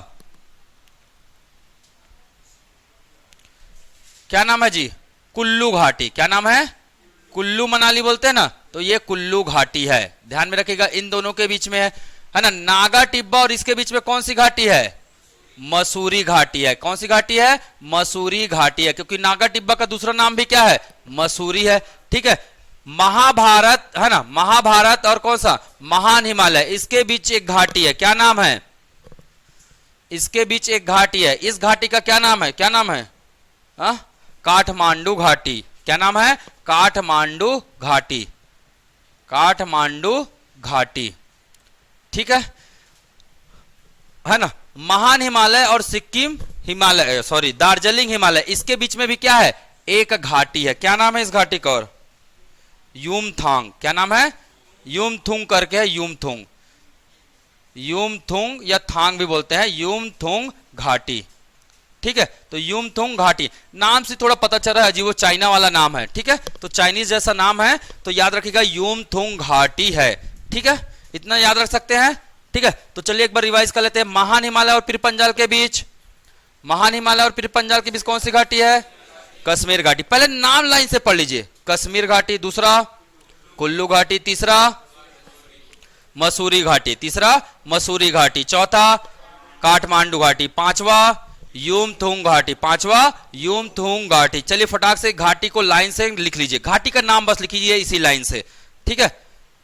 क्या नाम है जी? कुल्लू घाटी। क्या नाम है? कुल्लू मनाली बोलते हैं ना, तो ये कुल्लू घाटी है। ध्यान में रखिएगा, इन दोनों के बीच में है ना। नागा टिब्बा और इसके बीच में कौन सी घाटी है? मसूरी घाटी है। कौन सी घाटी है? मसूरी घाटी है, क्योंकि नागा टिब्बा का दूसरा नाम भी क्या है? मसूरी है। ठीक है, महाभारत है ना, महाभारत और कौन सा? महान हिमालय, इसके बीच एक घाटी है, क्या नाम है? इसके बीच एक घाटी है, इस घाटी का क्या नाम है? क्या नाम है? काठमांडू घाटी। क्या नाम है? काठमांडू घाटी, काठमांडू घाटी। ठीक है ना। महान हिमालय और सिक्किम हिमालय, सॉरी दार्जिलिंग हिमालय, इसके बीच में भी क्या है? एक घाटी है। क्या नाम है इस घाटी का? और युमथांग। क्या नाम है? युमथुंग करके है, युमथुंग, युमथुंग या थांग भी बोलते हैं, युमथुंग घाटी। ठीक है, तो युमथुंग घाटी नाम से थोड़ा पता चल रहा है जी वो चाइना वाला नाम है। ठीक है, तो चाइनीज जैसा नाम है, तो याद रखिएगा युमथुंग घाटी है। ठीक है, इतना याद रख सकते हैं। ठीक है, तो चलिए एक बार रिवाइज कर लेते हैं। महान हिमालय और पीरपंजाल के बीच, महान हिमालय और पीरपंजाल के बीच कौन सी घाटी है? कश्मीर घाटी। पहले नाम लाइन से पढ़ लीजिए। कश्मीर घाटी, दूसरा कुल्लू घाटी, तीसरा मसूरी घाटी, तीसरा मसूरी घाटी, चौथा काठमांडू घाटी, पांचवा युमथुंग घाटी, पांचवा युमथुंग घाटी। चलिए फटाक से घाटी को लाइन से लिख लीजिए, घाटी का नाम बस लिख लीजिए इसी लाइन से। ठीक है,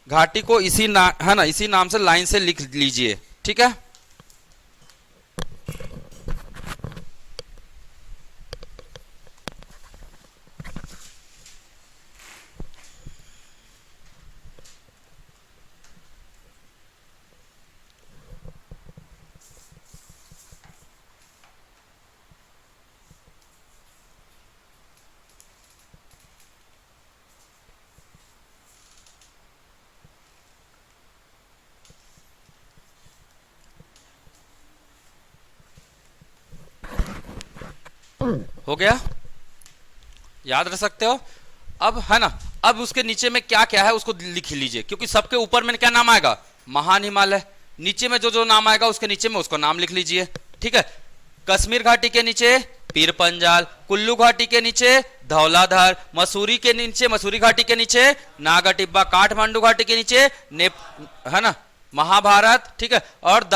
घाटी को इसी है ना, इसी नाम से लाइन से लिख लीजिए। ठीक है, हो गया, याद रख सकते हो। अब है ना, अब उसके नीचे में क्या क्या है उसको लिख लीजिए, क्योंकि सबके ऊपर में क्या नाम आएगा? महान हिमालय। नीचे में जो जो नाम आएगा उसके नीचे में उसको नाम लिख लीजिए। ठीक है, कश्मीर घाटी के नीचे पीरपंजाल, कुल्लू घाटी के नीचे धौलाधर, मसूरी के नीचे, मसूरी घाटी के नीचे नागा टिब्बा, काठमांडू घाटी के नीचे है ना महाभारत। ठीक है, और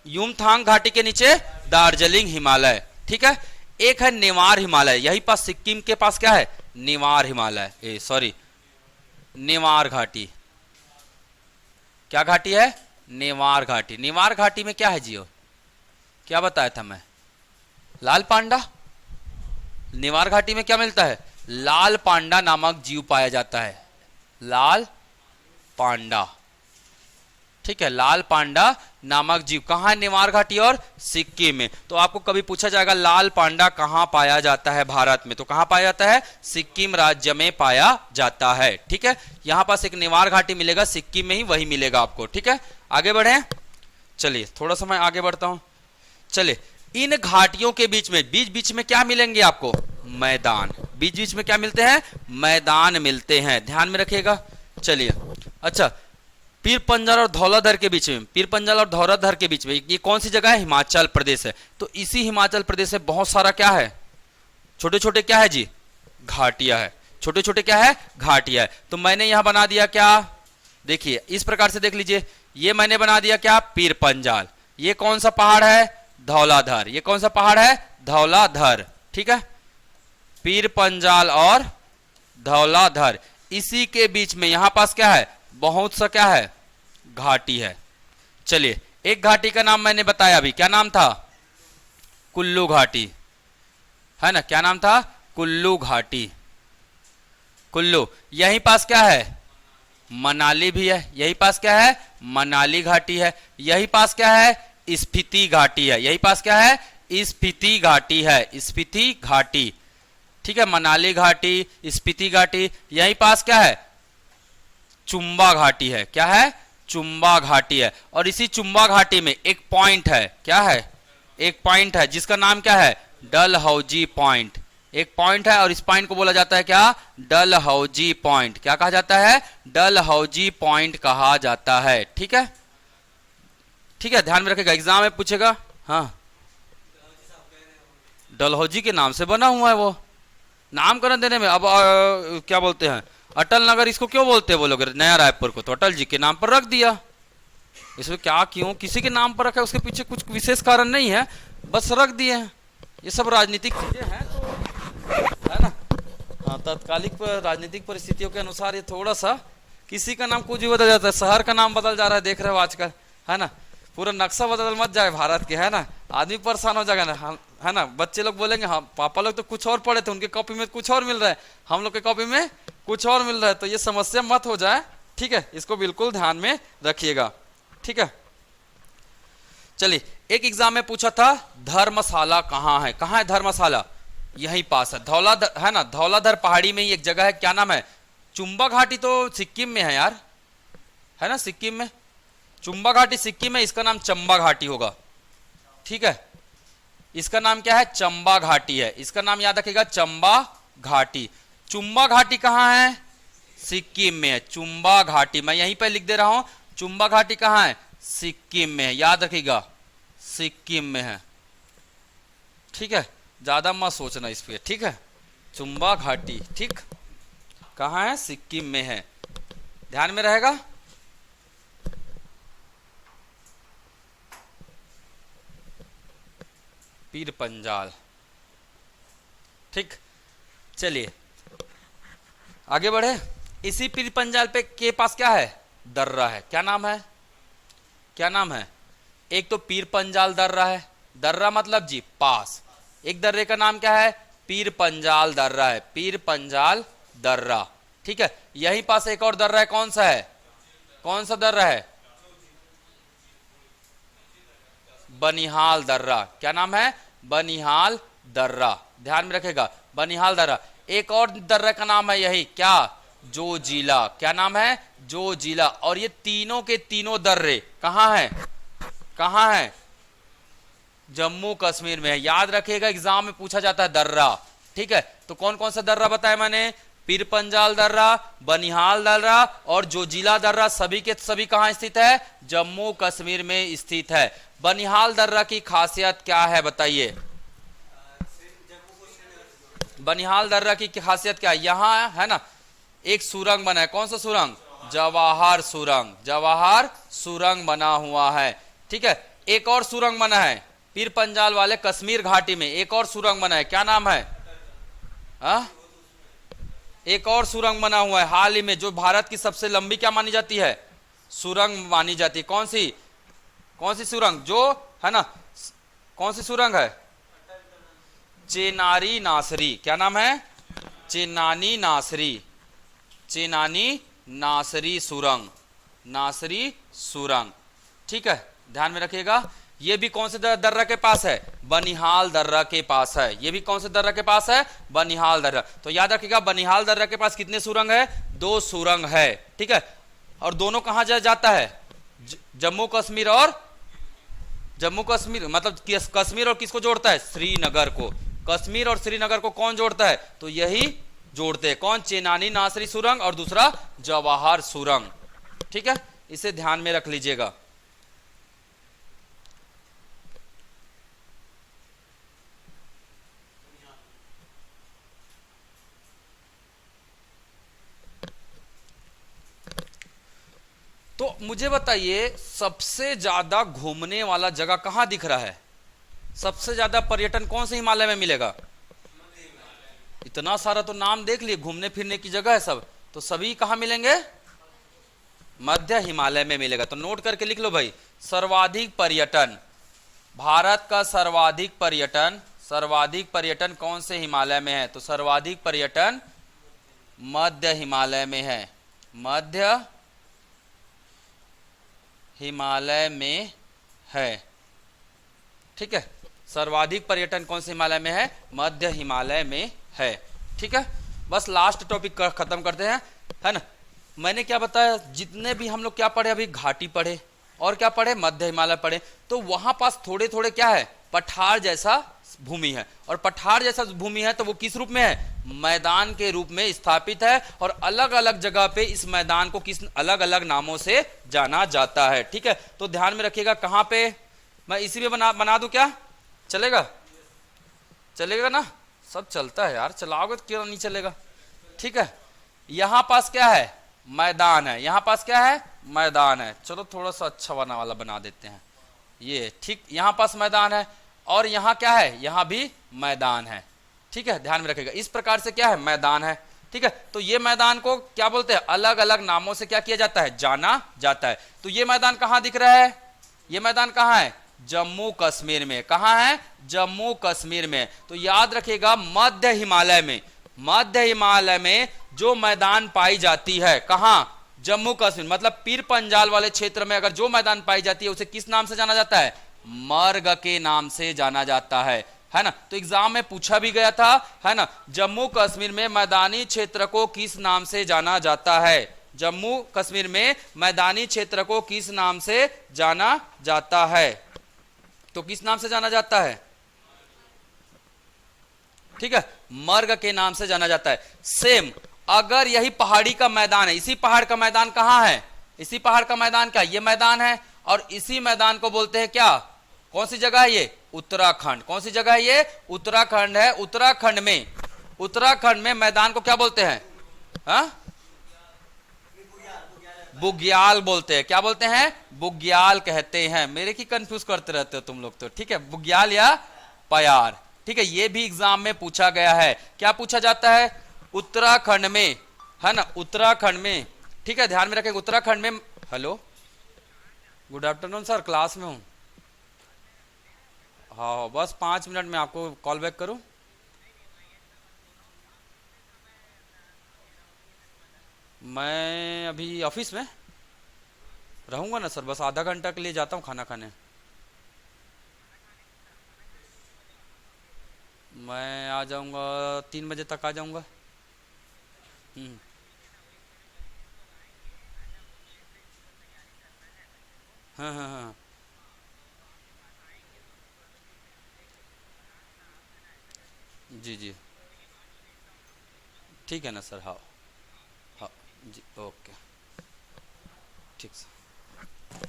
युमथांग घाटी के नीचे दार्जिलिंग हिमालय। ठीक है, एक है नेवार हिमालय, यही पास सिक्किम के पास क्या है? नेवार हिमालय, सॉरी नेवार घाटी। क्या घाटी है? नेवार घाटी। नेवार घाटी में क्या है जियो? क्या बताया था मैं? लाल पांडा। नेवार घाटी में क्या मिलता है? लाल पांडा नामक जीव पाया जाता है, लाल पांडा। ठीक है, लाल पांडा नामक जीव कहाँ है? नेवार घाटी और सिक्किम में। तो आपको कभी पूछा जाएगा लाल पांडा कहाँ पाया जाता है भारत में, तो कहाँ पाया जाता है? सिक्किम राज्य में पाया जाता है। ठीक है, यहां पास एक नेवार घाटी मिलेगा, सिक्किम में ही वही मिलेगा आपको। ठीक है, आगे बढ़े। चलिए थोड़ा सा मैं आगे बढ़ता हूं। चलिए, इन घाटियों के बीच में बीच में क्या मिलेंगे आपको? मैदान। बीच में क्या मिलते हैं? मैदान मिलते हैं, ध्यान में रखिएगा। चलिए, अच्छा, पीरपंजाल और धौलाधर के बीच में, पीरपंजाल और धौलाधर के बीच में ये कौन सी जगह है? हिमाचल प्रदेश है। तो इसी हिमाचल प्रदेश में बहुत सारा क्या है? छोटे छोटे क्या है जी? घाटियां है। छोटे छोटे क्या है? घाटियां है। तो मैंने यहां बना दिया क्या? देखिए इस प्रकार से देख लीजिए, ये मैंने बना दिया क्या? पीरपंजाल। ये कौन सा पहाड़ है? धौलाधर। ये कौन सा पहाड़ है? धौलाधर। ठीक है, पीरपंजाल और धौलाधर, इसी के बीच में यहां पास क्या है? बहुत सा क्या है? घाटी है। चलिए, एक घाटी का नाम मैंने बताया अभी, क्या नाम था? कुल्लू घाटी, है ना? क्या नाम था? कुल्लू घाटी। कुल्लू, यहीं पास क्या है? मनाली भी है। यहीं पास क्या है? मनाली घाटी है। यहीं पास क्या है? स्पीति घाटी है। यहीं पास क्या है? स्पीति घाटी है, स्पीति घाटी। ठीक है, मनाली घाटी, स्पीति घाटी। यहीं पास क्या है? चुंबा घाटी है। क्या है? चुंबा घाटी है। और इसी चुंबा घाटी में एक पॉइंट है। क्या है? एक पॉइंट है जिसका नाम क्या है? डलहौजी पॉइंट। एक पॉइंट है और इस पॉइंट को बोला जाता है क्या? डलहौजी पॉइंट। क्या कहा जाता है? डलहौजी पॉइंट कहा जाता है। ठीक है, ठीक है, ध्यान में रखिएगा, एग्जाम में पूछेगा। हाँ, डलहौजी के नाम से बना हुआ है वो, नामकरण देने में। अब क्या बोलते हैं? अटल नगर इसको क्यों बोलते हैं वो लोग? नया रायपुर को तो अटल जी के नाम पर रख दिया। इसमें क्या क्यों किसी के नाम पर रखा है, उसके पीछे कुछ विशेष कारण नहीं है, बस रख दिए हैं। ये सब राजनीतिक चीजें हैं तो, है ना। हाँ, तात्कालिक राजनीतिक परिस्थितियों के अनुसार ये थोड़ा सा किसी का नाम कुछ भी बदल जाता है, शहर का नाम बदल जा रहा है, देख रहे हो आजकल, है ना। पूरा नक्शा बदल मत जाए भारत के, है ना, आदमी परेशान हो जाएगा ना, है ना। बच्चे लोग बोलेंगे हाँ पापा लोग तो कुछ और पढ़े थे, उनके कॉपी में कुछ और मिल रहा है, हम लोग के कॉपी में कुछ और मिल रहा है, तो ये समस्या मत हो जाए, ठीक है। इसको बिल्कुल ध्यान में रखिएगा, ठीक है। चलिए, एक एग्जाम में पूछा था धर्मशाला कहाँ है, कहाँ है धर्मशाला, यहीं पास है, धौलाधर, है ना, धौलाधर पहाड़ी में ही एक जगह है, क्या नाम है, चुम्बा घाटी तो सिक्किम में है यार, है ना, सिक्किम में, चुम्बा घाटी सिक्किम में, इसका नाम चंबा घाटी होगा, ठीक है। इसका नाम क्या है, चंबा घाटी है, इसका नाम याद रखिएगा, चंबा घाटी। चुम्बा घाटी कहाँ है, सिक्किम में है, चुम्बा घाटी, मैं यहीं पे लिख दे रहा हूं, चुम्बा घाटी कहाँ है, सिक्किम में है, याद रखिएगा, सिक्किम में है, ठीक है। ज्यादा मत सोचना इस पे, ठीक है। चुम्बा घाटी, ठीक, कहाँ है, सिक्किम में है, ध्यान में रहेगा। पीर पंजाल, ठीक। चलिए आगे बढ़े। इसी पीर पंजाल पे के पास क्या है, दर्रा है, क्या नाम है, क्या नाम है, एक तो पीर पंजाल दर्रा है, दर्रा मतलब जी पास, एक दर्रे का नाम क्या है, पीर पंजाल दर्रा है, पीर पंजाल दर्रा, ठीक है। यहीं पास एक और दर्रा है, कौन सा है, कौन सा दर्रा है, बनिहाल दर्रा, क्या नाम है, बनिहाल दर्रा, ध्यान में रखेगा, बनिहाल दर्रा। एक और दर्रा का नाम है यही, क्या, जोजिला, क्या नाम है, जोजिला। और ये तीनों के तीनों दर्रे कहां हैं, कहां हैं, जम्मू कश्मीर में है, याद रखिएगा, एग्जाम में पूछा जाता है दर्रा, ठीक है। तो कौन कौन सा दर्रा बताया मैंने, पीर पंजाल दर्रा, बनिहाल दर्रा और जोजिला दर्रा, सभी के सभी कहां स्थित है, जम्मू कश्मीर में स्थित है। बनिहाल दर्रा की खासियत क्या है बताइए, बनिहाल दर्रा की खासियत क्या है, यहां है ना एक सुरंग बना है, कौन सा सुरंग, जवाहर सुरंग, जवाहर सुरंग बना हुआ है, ठीक है। एक और सुरंग बना है पीर पंजाल वाले कश्मीर घाटी में, एक और सुरंग बना है, क्या नाम है, एक और सुरंग बना हुआ है हाल ही में, जो भारत की सबसे लंबी क्या मानी जाती है, सुरंग मानी जाती है, कौन सी, कौन सी सुरंग, जो है ना, कौन सी सुरंग है, चेनारी नासरी, क्या नाम है, चेनानी नासरी, चेनानी नासरी सुरंग, नासरी सुरंग, ठीक है, ध्यान में रखिएगा। ये भी कौन से दर्रा के पास है, बनिहाल दर्रा के पास है, ये भी कौन से दर्रा के पास है, बनिहाल दर्रा। तो याद रखिएगा बनिहाल दर्रा के पास कितने सुरंग है, दो सुरंग है, ठीक है। और दोनों कहां जाता है, जम्मू कश्मीर और, जम्मू कश्मीर मतलब कश्मीर और किसको जोड़ता है, श्रीनगर को, कश्मीर और श्रीनगर को कौन जोड़ता है, तो यही जोड़ते हैं, कौन, चेनानी नासरी सुरंग और दूसरा जवाहर सुरंग, ठीक है। इसे ध्यान में रख लीजिएगा। तो मुझे बताइए सबसे ज्यादा घूमने वाला जगह कहां दिख रहा है, सबसे ज्यादा पर्यटन कौन से हिमालय में मिलेगा, इतना सारा तो नाम देख लिए, घूमने फिरने की जगह है सब, तो सभी कहां मिलेंगे, मध्य हिमालय में मिलेगा। तो नोट करके लिख लो भाई, सर्वाधिक पर्यटन, भारत का सर्वाधिक पर्यटन, सर्वाधिक पर्यटन कौन से हिमालय में है, तो सर्वाधिक पर्यटन मध्य हिमालय में है, मध्य हिमालय में है, ठीक है। सर्वाधिक पर्यटन कौन से हिमालय में है, मध्य हिमालय में है, ठीक है। बस लास्ट टॉपिक खत्म करते हैं, है ना। मैंने क्या बताया, जितने भी हम लोग क्या पढ़े अभी, घाटी पढ़े और क्या पढ़े, मध्य हिमालय पढ़े, तो वहां पास थोड़े थोड़े क्या है, पठार जैसा भूमि है, और पठार जैसा भूमि है तो वो किस रूप में है, मैदान के रूप में स्थापित है, और अलग अलग जगह पे इस मैदान को किस अलग अलग नामों से जाना जाता है, ठीक है। तो ध्यान में रखिएगा, कहां पे, मैं इसी में बना दूं क्या, चलेगा, चलेगा ना, सब चलता है यार, चलाओगे तो क्यों नहीं चलेगा, ठीक है। यहां पास क्या है, मैदान है, यहां पास क्या है, मैदान है, चलो थोड़ा सा अच्छा वाला बना देते हैं ये, ठीक, यहां पास मैदान है, और यहाँ क्या है, यहाँ भी मैदान है। ठीक है, ध्यान में रखिएगा, इस प्रकार से क्या है, मैदान है। ठीक है, तो ये मैदान को क्या बोलते हैं, अलग अलग नामों से क्या किया जाता है, जाना जाता है। तो ये मैदान कहाँ दिख रहा है, ये मैदान कहाँ है, जम्मू कश्मीर में। कहाँ है, जम्मू कश्मीर में। तो याद रखिएगा, मध्य हिमालय में, मध्य हिमालय में जो मैदान पाई जाती है, कहाँ, जम्मू कश्मीर, मतलब पीर पंजाल वाले क्षेत्र में अगर जो मैदान पाई जाती है उसे किस नाम से जाना जाता है, मर्ग के नाम से जाना जाता है ना। तो एग्जाम में पूछा भी गया था, है ना, जम्मू कश्मीर में मैदानी क्षेत्र को किस नाम से जाना जाता है, जम्मू कश्मीर में मैदानी क्षेत्र को किस नाम से जाना जाता है, तो किस नाम से जाना जाता है, ठीक है, मर्ग के नाम से जाना जाता है। सेम अगर यही पहाड़ी का मैदान है, इसी पहाड़ का मैदान कहां है, इसी पहाड़ का मैदान क्या, ये मैदान है, और इसी मैदान को बोलते हैं क्या, कौन सी जगह है ये, उत्तराखंड। कौन सी जगह है ये, उत्तराखंड है। उत्तराखंड में मैदान को क्या बोलते हैं, हा? बुग्याल बोलते हैं। क्या बोलते हैं, बुग्याल कहते हैं। मेरे की कंफ्यूज करते रहते हो तुम लोग तो, ठीक है, बुग्याल या पयार। ठीक है, ये भी एग्जाम में पूछा गया है। क्या पूछा जाता है, उत्तराखंड में, है ना, उत्तराखंड में। ठीक है, ध्यान में रखें, उत्तराखंड में। Hello, good afternoon sir, class में हूं। हाँ, बस 5 मिनट में आपको कॉल बैक करूं। मैं अभी ऑफिस में रहूंगा ना सर, बस आधा घंटा के लिए जाता हूं खाना खाने। मैं आ जाऊंगा 3 बजे तक आ जाऊंगा। हम्म, हाँ हाँ हाँ, जी जी, ठीक है ना सर। हाँ हाँ जी, ओके, ठीक सर।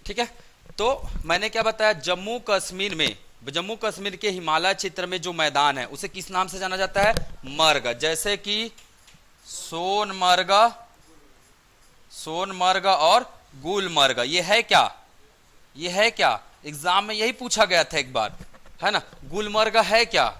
ठीक है, तो मैंने क्या बताया, जम्मू कश्मीर में, जम्मू कश्मीर के हिमालय क्षेत्र में जो मैदान है उसे किस नाम से जाना जाता है, मर्ग। जैसे कि सोनमर्ग, सोनमर्ग और गुलमर्ग, ये है क्या, ये है क्या, एग्जाम में यही पूछा गया था एक बार, है ना। गुलमर्ग है क्या,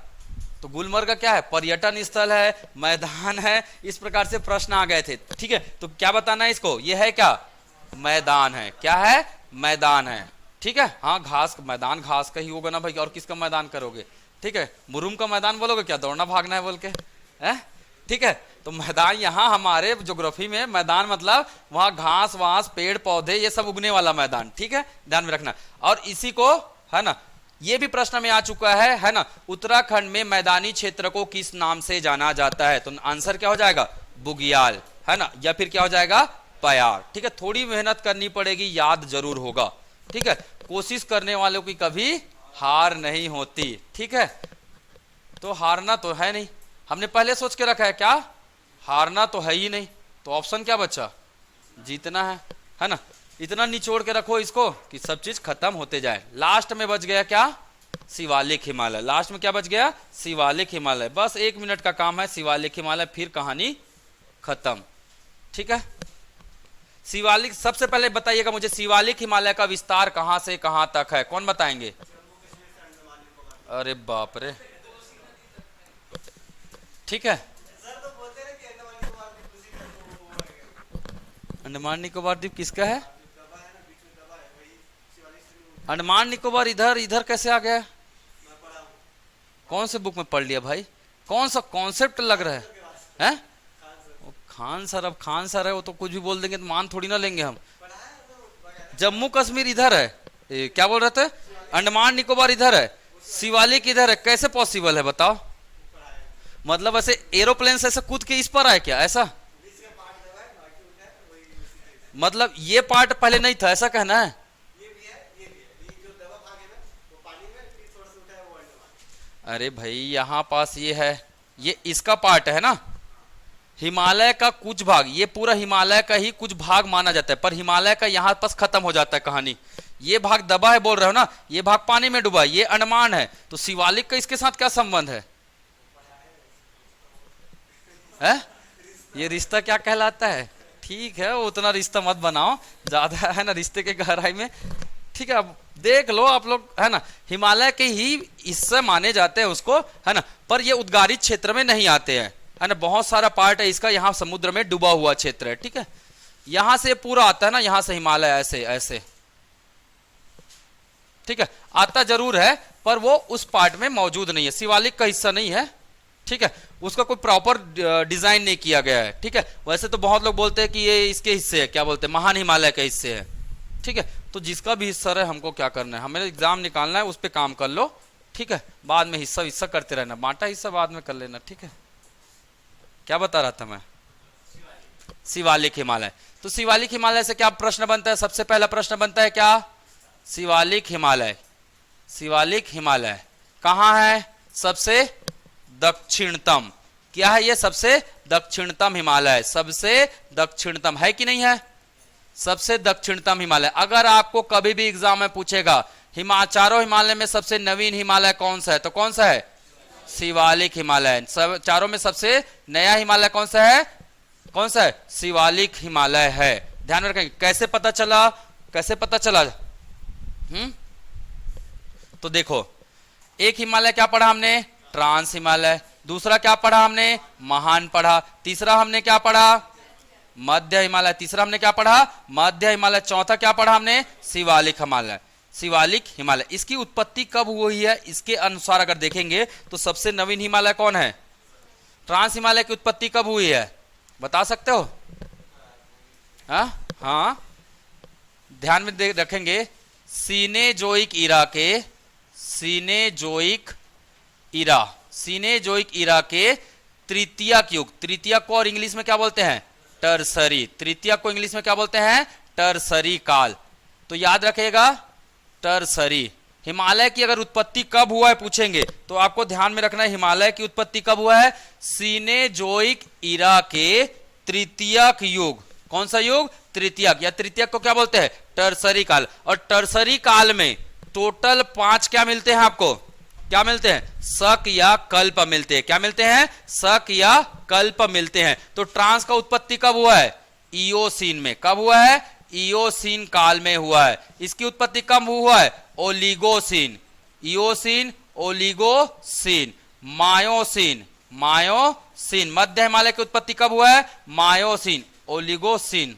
तो गुलमर्ग क्या है, पर्यटन स्थल है, मैदान है, इस प्रकार से प्रश्न आ गए थे। ठीक है, तो क्या बताना है इसको, ये है क्या, मैदान है। क्या है, मैदान है। ठीक है, हाँ, घास मैदान घास का ही होगा ना भाई, और किसका मैदान करोगे। ठीक है, मुरुम का मैदान बोलोगे क्या, दौड़ना भागना है बोल के, है। ठीक है, तो मैदान यहाँ हमारे ज्योग्राफी में मैदान मतलब वहां घास वास पेड़ पौधे ये सब उगने वाला मैदान। ठीक है, ध्यान में रखना। और इसी को, है ना, ये भी प्रश्न में आ चुका है ना, उत्तराखंड में मैदानी क्षेत्र को किस नाम से जाना जाता है, तो आंसर क्या हो जाएगा, बुग्याल, है ना, या फिर क्या हो जाएगा, पयार। ठीक है, थोड़ी मेहनत करनी पड़ेगी, याद जरूर होगा। ठीक है, कोशिश करने वालों की कभी हार नहीं होती। ठीक है, तो हारना तो है नहीं, हमने पहले सोच के रखा है, क्या हारना तो है ही नहीं, तो ऑप्शन क्या बचा, जीतना है ना। इतना निचोड़ के रखो इसको कि सब चीज खत्म होते जाए। लास्ट में बच गया क्या, शिवालिक हिमालय। लास्ट में क्या बच गया, शिवालिक हिमालय। बस 1 मिनट का काम है, शिवालिक हिमालय, फिर कहानी खत्म। ठीक है, शिवालिक, सबसे पहले बताइएगा मुझे, शिवालिक हिमालय का विस्तार कहां से कहां तक है, कौन बताएंगे। अरे बाप रे, ठीक है, अंडमान निकोबार द्वीप किसका है, अंडमान निकोबार इधर इधर कैसे आ गया, कौन से बुक में पढ़ लिया भाई, कौन सा कॉन्सेप्ट लग रहा है? खान सर, अब खान सर है वो तो कुछ भी बोल देंगे तो मान थोड़ी ना लेंगे हम। जम्मू कश्मीर इधर है, क्या बोल रहे थे, अंडमान निकोबार इधर है, शिवालिक इधर है, कैसे पॉसिबल है बताओ। मतलब ऐसे एरोप्लेन से ऐसे कूद के इस पर आए क्या, ऐसा मतलब ये पार्ट पहले नहीं था, ऐसा कहना है। अरे भाई यहाँ पास ये है, ये इसका पार्ट है ना, हिमालय का कुछ भाग, ये पूरा हिमालय का ही कुछ भाग माना जाता है, पर हिमालय का यहाँ पास खत्म हो जाता है कहानी। ये भाग दबा है बोल रहे हो ना, ये भाग पानी में डूबा, ये अंडमान है, तो शिवालिक का इसके साथ क्या संबंध है? ये रिश्ता क्या कहलाता है? ठीक है, उतना रिश्ता मत बनाओ ज्यादा, है ना, रिश्ते के गहराई में। ठीक ठीक है, अब देख लो आप लोग, है ना, हिमालय के ही हिस्से माने जाते हैं उसको, है ना, पर ये उद्गारित क्षेत्र में नहीं आते हैं, है ना, बहुत सारा पार्ट है इसका यहाँ समुद्र में डूबा हुआ क्षेत्र है, ठीक है। यहां से पूरा आता है ना, यहां से हिमालय ऐसे ऐसे, ठीक है, आता जरूर है पर वो उस पार्ट में मौजूद नहीं है, शिवालिक का हिस्सा नहीं है, ठीक है, उसका कोई प्रॉपर डिजाइन नहीं किया गया है, ठीक है। वैसे तो बहुत लोग बोलते हैं कि ये इसके हिस्से है, क्या बोलते हैं, महान हिमालय के हिस्से है, ठीक है। तो जिसका भी हिस्सा है हमको क्या करना है, हमें एग्जाम निकालना है, उस पर काम कर लो, ठीक है, बाद में हिस्सा हिस्सा करते रहना, बांटा हिस्सा बाद में कर लेना, ठीक है। क्या बता रहा था मैं, शिवालिक हिमालय। तो शिवालिक हिमालय से क्या प्रश्न बनता है, सबसे पहला प्रश्न बनता है क्या, शिवालिक हिमालय, शिवालिक हिमालय कहाँ है, सबसे दक्षिणतम, क्या है ये, सबसे दक्षिणतम हिमालय, सबसे दक्षिणतम है कि नहीं है, सबसे दक्षिणतम हिमालय। अगर आपको कभी भी एग्जाम में पूछेगा चारों हिमालय में सबसे नवीन हिमालय कौन सा है, तो कौन सा है, शिवालिक हिमालय। सब चारों में सबसे नया हिमालय कौन सा है, कौन सा है, शिवालिक हिमालय है। ध्यान में रखेंगे, कैसे पता चला, कैसे पता चला, तो देखो, एक हिमालय क्या पढ़ा हमने, ट्रांस हिमालय, दूसरा क्या पढ़ा हमने, महान पढ़ा, तीसरा हमने क्या पढ़ा, मध्य हिमालय, तीसरा हमने क्या पढ़ा, मध्य हिमालय, चौथा क्या पढ़ा हमने, शिवालिक हिमालय, शिवालिक हिमालय। इसकी उत्पत्ति कब हुई है, इसके अनुसार अगर देखेंगे तो सबसे नवीन हिमालय कौन है, ट्रांस हिमालय की उत्पत्ति कब हुई है, बता सकते हो, हाँ, ध्यान में रखेंगे, सीनेजोइक ईरा के, सीनेजोइक ईरा, सीनेजोइक ईरा के तृतीयक युग, तृतीयक को और इंग्लिश में क्या बोलते हैं, टर्सरी, तृतीयक को इंग्लिश में क्या बोलते हैं, टर्सरी काल। तो याद रखिएगा, टर्सरी। हिमालय की अगर उत्पत्ति कब हुआ है पूछेंगे तो आपको ध्यान में रखना है, हिमालय की उत्पत्ति कब हुआ है, सीनेजोइक ईरा के तृतीयक युग, कौन सा युग, तृतीयक, या तृतीयक को क्या बोलते हैं, टर्सरी काल। और टर्सरी काल में टोटल 5 क्या मिलते हैं आपको, क्या मिलते हैं, शक या कल्प मिलते हैं, क्या मिलते हैं, शक या कल्प मिलते हैं। तो ट्रांस का उत्पत्ति कब हुआ है, इयोसीन में, कब हुआ है, इयोसीन काल में हुआ है। इसकी उत्पत्ति कब हुआ है, Oligocene, Eocene, Oligocene, Miocene, Miocene. मध्य हिमालय की उत्पत्ति कब हुआ है, मायोसीन, ओलिगोसीन,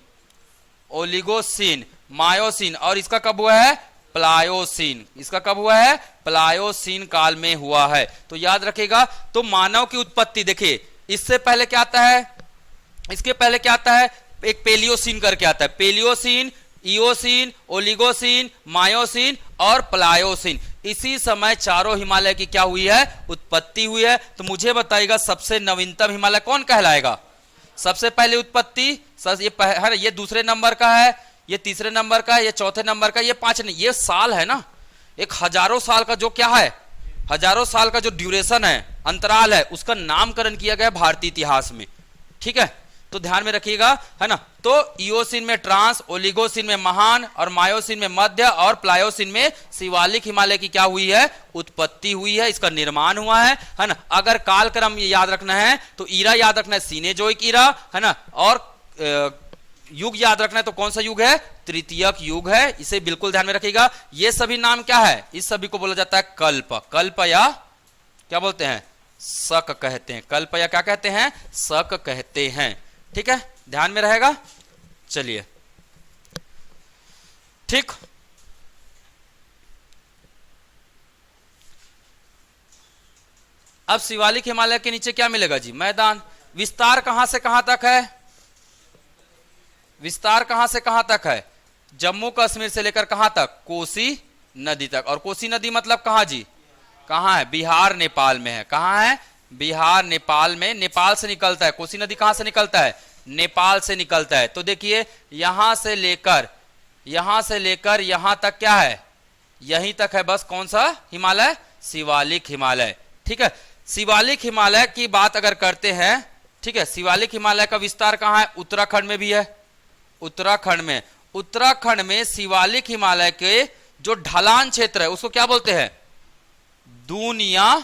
ओलिगोसीन, मायोसीन। और इसका कब हुआ है, प्लायोसीन, इसका कब हुआ है, प्लायोसीन काल में हुआ है। तो याद रखिएगा, तो मानव की उत्पत्ति देखिए, इससे पहले क्या आता है, इसके पहले क्या आता है, एक पेलियोसीन करके आता है, पेलियोसीन, इयोसीन, ओलिगोसीन, मायोसीन और प्लायोसीन। इसी समय चारों हिमालय की क्या हुई है, उत्पत्ति हुई है। तो मुझे बताइएगा सबसे नवीनतम हिमालय कौन कहलाएगा, सबसे पहले उत्पत्ति, ये दूसरे नंबर का है, ये तीसरे नंबर का है, ये चौथे नंबर का, ये 5 नहीं, ये साल है ना, एक हजारों साल का जो क्या है, हजारों साल का जो ड्यूरेशन है, अंतराल है, उसका नामकरण किया गया भारतीय इतिहास में, ठीक है। तो ध्यान में रखिएगा, है ना। तो इयोसीन में ट्रांस, ओलिगोसीन में महान और मायोसीन में मध्य और प्लायोसीन में शिवालिक हिमालय की क्या हुई है, उत्पत्ति हुई है, इसका निर्माण हुआ है ना। अगर कालक्रम याद रखना है तो ईरा याद रखना है, सीनेजोइक ईरा, है ना। और युग याद रखना है तो कौन सा युग है, तृतीयक युग है, इसे बिल्कुल ध्यान में रखिएगा। ये सभी नाम क्या है, इस सभी को बोला जाता है कल्प, कल्प या क्या बोलते हैं, शक कहते हैं, कल्प या क्या कहते हैं, शक कहते हैं, ठीक है, ध्यान में रहेगा। चलिए ठीक, अब शिवालिक हिमालय के नीचे क्या मिलेगा जी, मैदान। विस्तार कहां से कहां तक है, विस्तार कहां से कहां तक है, जम्मू कश्मीर से लेकर कहां तक, कोसी नदी तक। और कोसी नदी मतलब कहां जी, कहां है, बिहार नेपाल में है, कहां है, बिहार नेपाल में, नेपाल से निकलता है। कोसी नदी कहां से निकलता है, नेपाल से निकलता है। तो देखिए यहां से लेकर यहां तक क्या है, यहीं तक है बस, कौन सा हिमालय, शिवालिक हिमालय, ठीक है। शिवालिक हिमालय की बात अगर करते हैं, ठीक है, शिवालिक हिमालय का विस्तार कहां है, उत्तराखंड में भी है, उत्तराखंड में। उत्तराखंड में शिवालिक हिमालय के जो ढलान क्षेत्र है उसको क्या बोलते हैं, दूनिया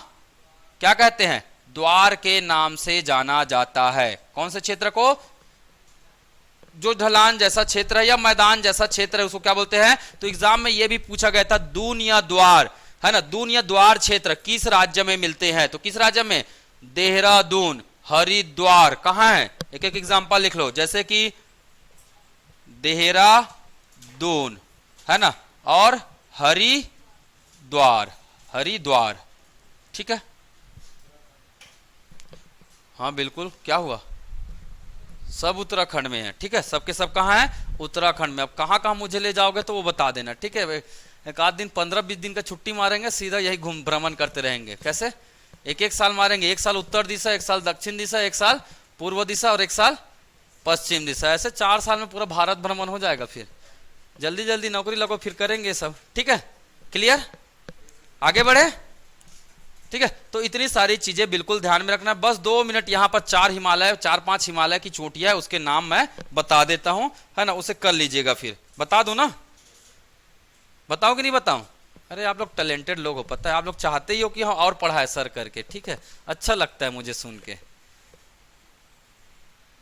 क्या कहते हैं, द्वार के नाम से जाना जाता है। कौन से क्षेत्र को, जो ढलान जैसा क्षेत्र है या मैदान जैसा क्षेत्र है उसको क्या बोलते हैं? तो एग्जाम में ये भी पूछा गया था, दून या द्वार, है ना, दून या द्वार क्षेत्र किस राज्य में मिलते हैं? तो किस राज्य में? देहरादून, हरिद्वार, कहां है? एक एक एग्जांपल लिख लो, जैसे कि देहरादून, है ना, और हरिद्वार, हरिद्वार, ठीक है। हाँ बिल्कुल, क्या हुआ? सब उत्तराखंड में है, ठीक है, सबके सब कहाँ है? उत्तराखंड में। अब कहाँ कहाँ मुझे ले जाओगे तो वो बता देना, ठीक है। एक आध दिन 15-20 दिन का छुट्टी मारेंगे, सीधा यही घूम भ्रमण करते रहेंगे। कैसे? एक एक साल मारेंगे, एक साल उत्तर दिशा, एक साल दक्षिण दिशा, एक साल पूर्व दिशा और एक साल पश्चिम दिशा। ऐसे 4 साल में पूरा भारत भ्रमण हो जाएगा। फिर जल्दी जल्दी नौकरी लगो, फिर करेंगे सब, ठीक है। क्लियर? आगे बढ़े, ठीक है। तो इतनी सारी चीजें बिल्कुल ध्यान में रखना है। बस 2 मिनट यहाँ पर 4-5 हिमालय की चोटियां है, उसके नाम मैं बता देता हूं, है ना, उसे कर लीजिएगा। फिर बता दूं ना? बताऊं कि नहीं बताऊं? अरे आप लोग टैलेंटेड लोग हो, पता है, आप लोग चाहते ही हो कि हाँ और पढ़ाए सर करके, ठीक है। अच्छा लगता है मुझे सुन के।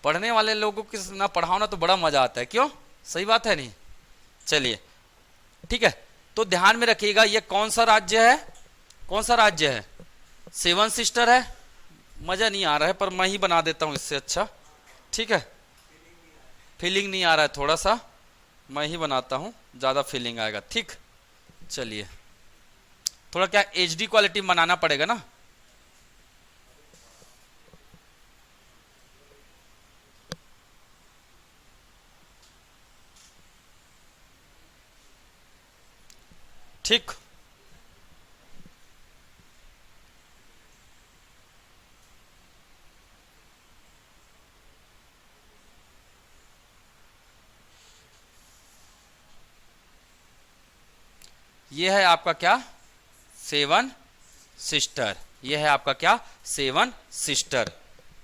पढ़ने वाले लोगों को ना पढ़ाओ ना तो बड़ा मजा आता है, क्यों? सही बात है नहीं? चलिए, ठीक है। तो ध्यान में रखिएगा, ये कौन सा राज्य है? कौन सा राज्य है? 7 सिस्टर है। मजा नहीं आ रहा है पर मैं ही बना देता हूं इससे अच्छा, ठीक है। फीलिंग नहीं आ रहा है, थोड़ा सा मैं ही बनाता हूं, ज्यादा फीलिंग आएगा, ठीक। चलिए, थोड़ा क्या HD क्वालिटी बनाना पड़ेगा ना। ठीक, ये है आपका क्या? 7 सिस्टर। ये है आपका क्या? 7 सिस्टर,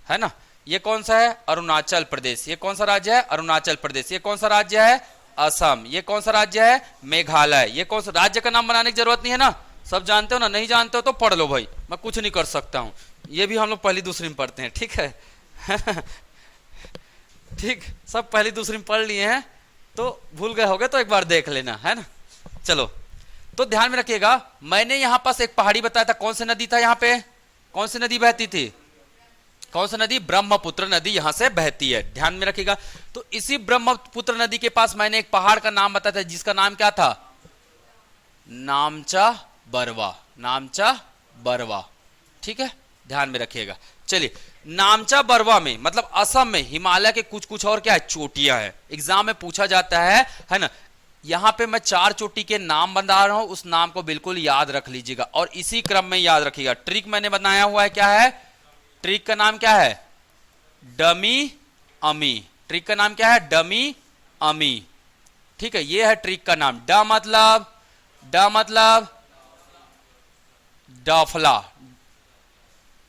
है ना। ये कौन सा है? अरुणाचल प्रदेश। ये कौन सा राज्य है? अरुणाचल प्रदेश। ये कौन सा राज्य है? असम। ये कौन सा राज्य है? मेघालय। ये कौन सा राज्य का नाम बनाने की जरूरत नहीं है ना, सब जानते हो ना। नहीं जानते हो तो पढ़ लो भाई, मैं कुछ नहीं कर सकता हूं। ये भी हम लोग पहली दूसरी में पढ़ते हैं, ठीक है। ठीक, सब पहली दूसरी में पढ़ लिए हैं, तो भूल गए होगे तो एक बार देख लेना, है ना। चलो, तो ध्यान में रखिएगा, मैंने यहां पास एक पहाड़ी बताया था, कौन सी नदी था यहाँ पे? कौन सी नदी बहती थी? कौन सी नदी? ब्रह्मपुत्र नदी यहां से बहती है, ध्यान में रखिएगा। तो इसी ब्रह्मपुत्र नदी के पास मैंने एक पहाड़ का नाम बताया था, जिसका नाम क्या था? नामचा बरवा। नामचा बरवा, ठीक है, ध्यान में रखिएगा। चलिए, नामचा बरवा में मतलब असम में हिमालय के कुछ कुछ और क्या है? चोटियां है। एग्जाम में पूछा जाता है ना। यहां पे मैं 4 चोटी के नाम बता रहा हूं, उस नाम को बिल्कुल याद रख लीजिएगा और इसी क्रम में याद रखिएगा। ट्रिक मैंने बनाया हुआ है, क्या है? ट्रिक का नाम क्या है? डमी अमी। ट्रिक का नाम क्या है? डमी अमी, ठीक है। ये है ट्रिक का नाम। ड मतलब डाफला।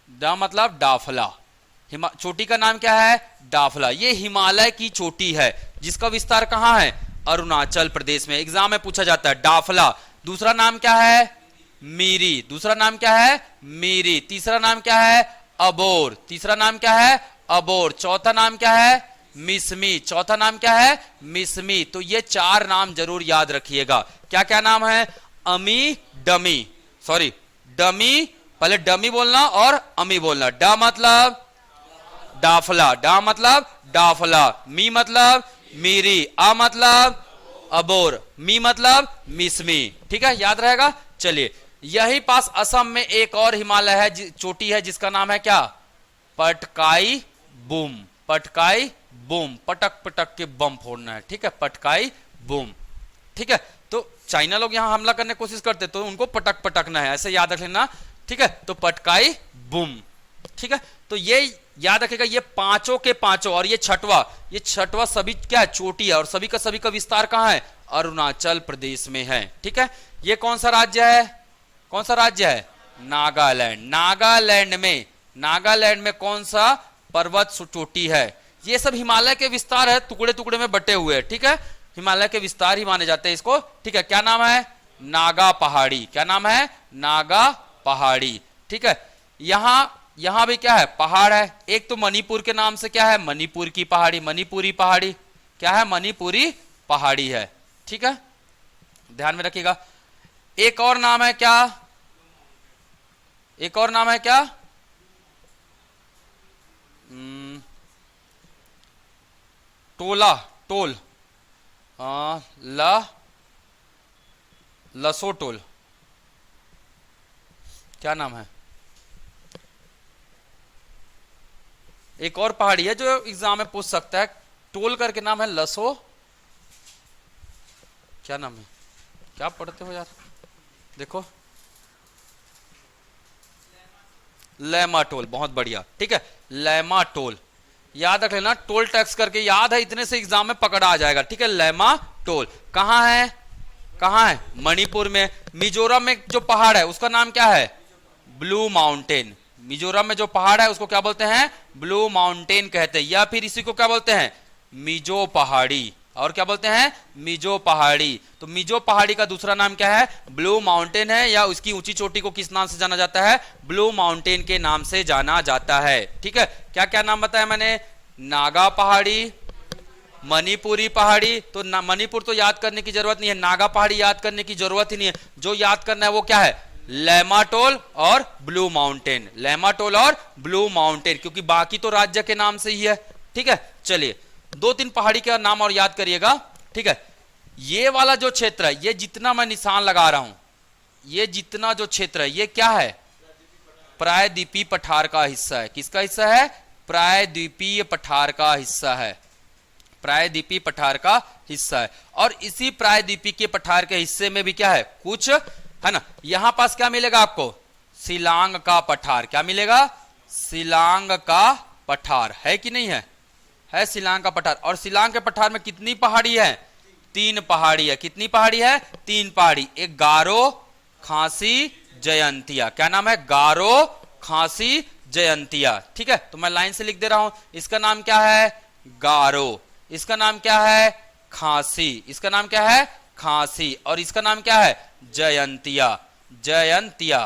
ड मतलब डाफला। चोटी का नाम क्या है? डाफला। ये हिमालय की चोटी है जिसका विस्तार कहां है? अरुणाचल प्रदेश में। एग्जाम में पूछा जाता है डाफला। दूसरा नाम क्या है? मीरी। दूसरा नाम क्या है? मीरी। तीसरा नाम क्या है? अबोर। तीसरा नाम क्या है? अबोर। चौथा नाम क्या है? मिसमी। चौथा नाम क्या है? मिसमी। तो ये 4 नाम जरूर याद रखिएगा। क्या क्या नाम है? अमी, डमी, सॉरी डमी, पहले डमी बोलना और अमी बोलना। ड मतलब डाफला। डा मतलब डाफला। मी मतलब मीरी। आ मतलब अबोर। मी मतलब मिसमी, ठीक है, याद रहेगा। चलिए, यही पास असम में एक और हिमालय है, चोटी है, जिसका नाम है क्या? पटकाई बूम। पटकाई बूम। पटक पटक के बम फोड़ना है, ठीक है, पटकाई बूम, ठीक है। तो चाइना लोग यहां हमला करने की कोशिश करते तो उनको पटक पटकना है, ऐसे याद रख लेना, ठीक है। तो पटकाई बूम, ठीक है। तो ये याद रखेगा, ये पांचों के पांचों, और ये छठवा सभी क्या है? चोटी है, और सभी का विस्तार कहां है? अरुणाचल प्रदेश में है, ठीक है। ये कौन सा राज्य है? कौन सा राज्य है? नागालैंड। नागालैंड में कौन सा पर्वत चोटी है? ये सब हिमालय के विस्तार है, टुकड़े टुकड़े में बटे हुए हैं, ठीक है। हिमालय के विस्तार ही माने जाते हैं इसको, ठीक है। क्या नाम है? नागा पहाड़ी। क्या नाम है? नागा पहाड़ी, ठीक है। यहां भी क्या है? पहाड़ है। एक तो मणिपुर के नाम से क्या है? मणिपुर की पहाड़ी, मणिपुरी पहाड़ी, क्या है? मणिपुरी पहाड़ी है। ठीक है, ध्यान में रखिएगा। एक और नाम है क्या? एक और नाम है क्या? टोला, टोल, लसोटोल, क्या नाम है? एक और पहाड़ी है जो एग्जाम में पूछ सकता है, टोल करके नाम है, लसो, क्या नाम है? क्या पढ़ते हो यार? देखो, लैमाटोल, बहुत बढ़िया। ठीक है, लैमाटोल याद रख लेना, टोल टैक्स करके याद है, इतने से एग्जाम में पकड़ा आ जाएगा। ठीक है, लैमाटोल कहां है? कहां है? मणिपुर में। मिजोरम में जो पहाड़ है उसका नाम क्या है? Blue mountain. मिजोरम में जो पहाड़ है उसको क्या बोलते हैं? ब्लू माउंटेन कहते हैं, या फिर इसी को क्या बोलते हैं? मिजो पहाड़ी। और क्या बोलते हैं? मिजो पहाड़ी। तो मिजो पहाड़ी का दूसरा नाम क्या है? ब्लू माउंटेन है, या उसकी ऊंची चोटी को किस नाम से जाना जाता है? ब्लू माउंटेन के नाम से जाना जाता है। ठीक है, क्या क्या नाम बताया मैंने? नागा पहाड़ी, मणिपुरी पहाड़ी। तो मणिपुर तो याद करने की जरूरत नहीं है, नागा पहाड़ी याद करने की जरूरत ही नहीं है। जो याद करना है वो क्या है? लैमाटोल और ब्लू माउंटेन, लैमाटोल और ब्लू माउंटेन, क्योंकि बाकी तो राज्य के नाम से ही है। ठीक है, चलिए दो तीन पहाड़ी के नाम और याद करिएगा। ठीक है, ये वाला जो क्षेत्र है, ये जितना मैं निशान लगा रहा हूं, ये जितना जो क्षेत्र है, ये क्या है? प्रायद्वीपीय पठार का हिस्सा है। किसका हिस्सा है? प्रायद्वीपीय पठार का हिस्सा है, प्रायद्वीपीय पठार का हिस्सा है। और इसी प्रायद्वीपीय पठार के हिस्से में भी क्या है? कुछ है ना, यहां पास क्या मिलेगा आपको? शिलांग का पठार। क्या मिलेगा? शिलांग का पठार है कि नहीं है? है शिलांग का पठार। और शिलांग के पठार में कितनी पहाड़ी है? 3 पहाड़ी है। कितनी पहाड़ी है? 3 पहाड़ी। एक गारो, खासी, जयंतिया। क्या नाम है? गारो, खासी, जयंतिया। ठीक है, तो मैं लाइन से लिख दे रहा हूं। इसका नाम क्या है? गारो। इसका नाम क्या है? खासी। इसका नाम क्या है? खासी। और इसका नाम क्या है? जयंतिया, जयंतिया।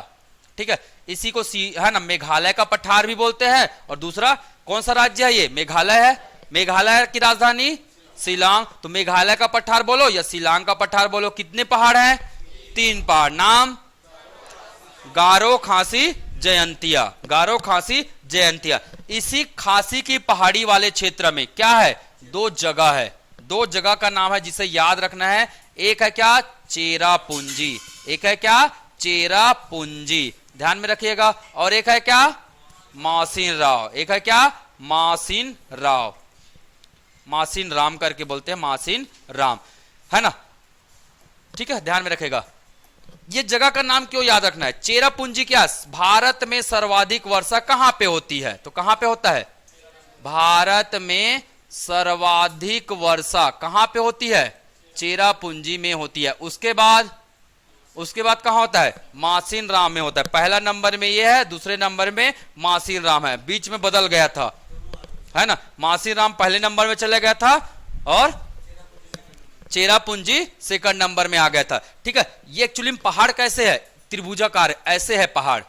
ठीक है, इसी को है ना मेघालय का पठार भी बोलते हैं। और दूसरा कौन सा राज्य है? ये मेघालय है। मेघालय की राजधानी शिलांग। तो मेघालय का पठार बोलो या शिलांग का पठार बोलो, कितने पहाड़ हैं? 3 पहाड़। नाम? गारो, खासी, जयंतिया। गारो, खासी, जयंतिया। इसी खासी की पहाड़ी वाले क्षेत्र में क्या है? 2 जगह है। 2 जगह का नाम है जिसे याद रखना है। एक है क्या? चेरापूंजी। एक है क्या? चेरापूंजी, ध्यान में रखिएगा। और एक है क्या? मासिन राव। एक है क्या? मासिन राव। मासिन राम करके बोलते हैं, मासिन राम, है ना। ठीक है, ध्यान में रखेगा। ये जगह का नाम क्यों याद रखना है? चेरापूंजी क्या? भारत में सर्वाधिक वर्षा कहां पे होती है? तो कहां पे होता है? भारत में सर्वाधिक वर्षा कहां पे होती है? चेरापूंजी में होती है। उसके बाद कहां होता है? मासिन राम में होता है। पहला नंबर में ये है, दूसरे नंबर में मासिन राम है, बीच में बदल गया था, है ना। मासिन राम पहले नंबर में चले गया था और चेरापूंजी सेकंड नंबर में आ गया था। ठीक है, ये एक्चुअली पहाड़ कैसे है? त्रिभुजाकार ऐसे है पहाड़।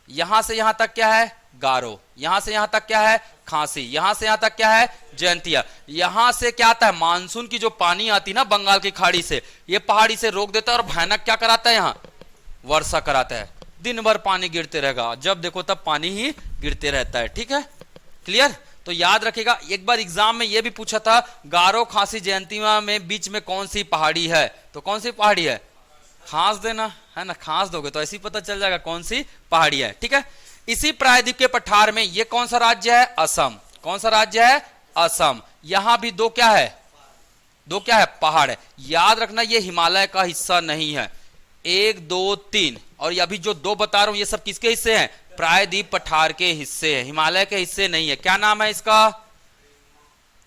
यहां से यहां तक क्या है? गारो। यहां से यहां तक क्या है? खासी। यहां से यहां तक क्या है? जयंतिया। यहां से क्या आता है? मानसून की जो पानी आती है ना बंगाल की खाड़ी से, ये पहाड़ी से रोक देता है और भयानक क्या कराता है? यहां वर्षा कराता है। दिन भर पानी गिरते रहेगा, जब देखो तब पानी ही गिरते रहता है। ठीक है, क्लियर? तो याद रखिएगा, एक बार एग्जाम में यह भी पूछा था, गारो, खासी, जयंतिया में बीच में कौन सी पहाड़ी है? तो कौन सी पहाड़ी है? खास देना, है ना। खास दोगे तो ऐसे ही पता चल जाएगा कौन सी पहाड़ी है। ठीक है, इसी प्रायद्वीप के पठार में ये कौन सा राज्य है? असम। कौन सा राज्य है? असम। यहां भी 2 क्या है? 2 क्या है? पहाड़ है। याद रखना, ये हिमालय का हिस्सा नहीं है। 1 2 3, और अभी जो 2 बता रहा हूं ये सब किसके हिस्से हैं? प्रायद्वीप पठार के हिस्से हैं, हिमालय के हिस्से नहीं है। क्या नाम है इसका?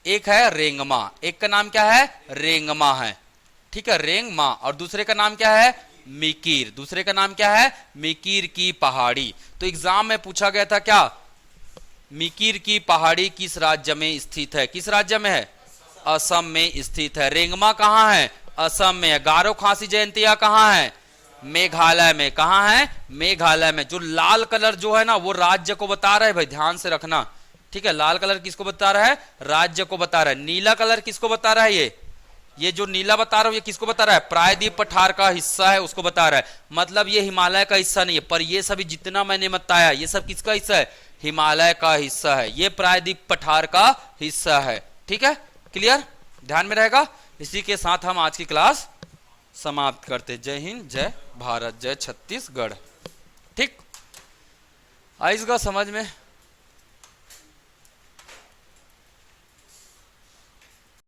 एक है रेंगमा। एक का नाम क्या है? रेंगमा है। ठीक है, रेंगमा। और दूसरे का नाम क्या है? मिकीर। दूसरे का नाम क्या है? मिकीर की पहाड़ी। तो एग्जाम में पूछा गया था क्या? मिकीर की पहाड़ी किस राज्य में स्थित है? किस राज्य में है? असम में स्थित है। रेंगमा कहां है? असम में है। गारो, खासी, जयंतिया कहां है? मेघालय में। कहां है? मेघालय में। जो लाल कलर जो है ना वो राज्य को बता रहा है भाई, ध्यान से रखना। ठीक है, लाल कलर किसको बता रहा है, राज्य को बता रहा है। नीला कलर किसको बता रहा है, ये जो नीला बता रहा हूं ये किसको बता रहा है, प्रायद्वीप पठार का हिस्सा है उसको बता रहा है। मतलब ये हिमालय का हिस्सा नहीं है, पर ये सभी जितना मैंने बताया ये सब किसका हिस्सा है, हिमालय का हिस्सा है, ये प्रायद्वीप पठार का हिस्सा है। ठीक है, क्लियर, ध्यान में रहेगा। इसी के साथ हम आज की क्लास समाप्त करते। जय हिंद, जय भारत, जय छत्तीसगढ़। ठीक, आई इसका समझ में।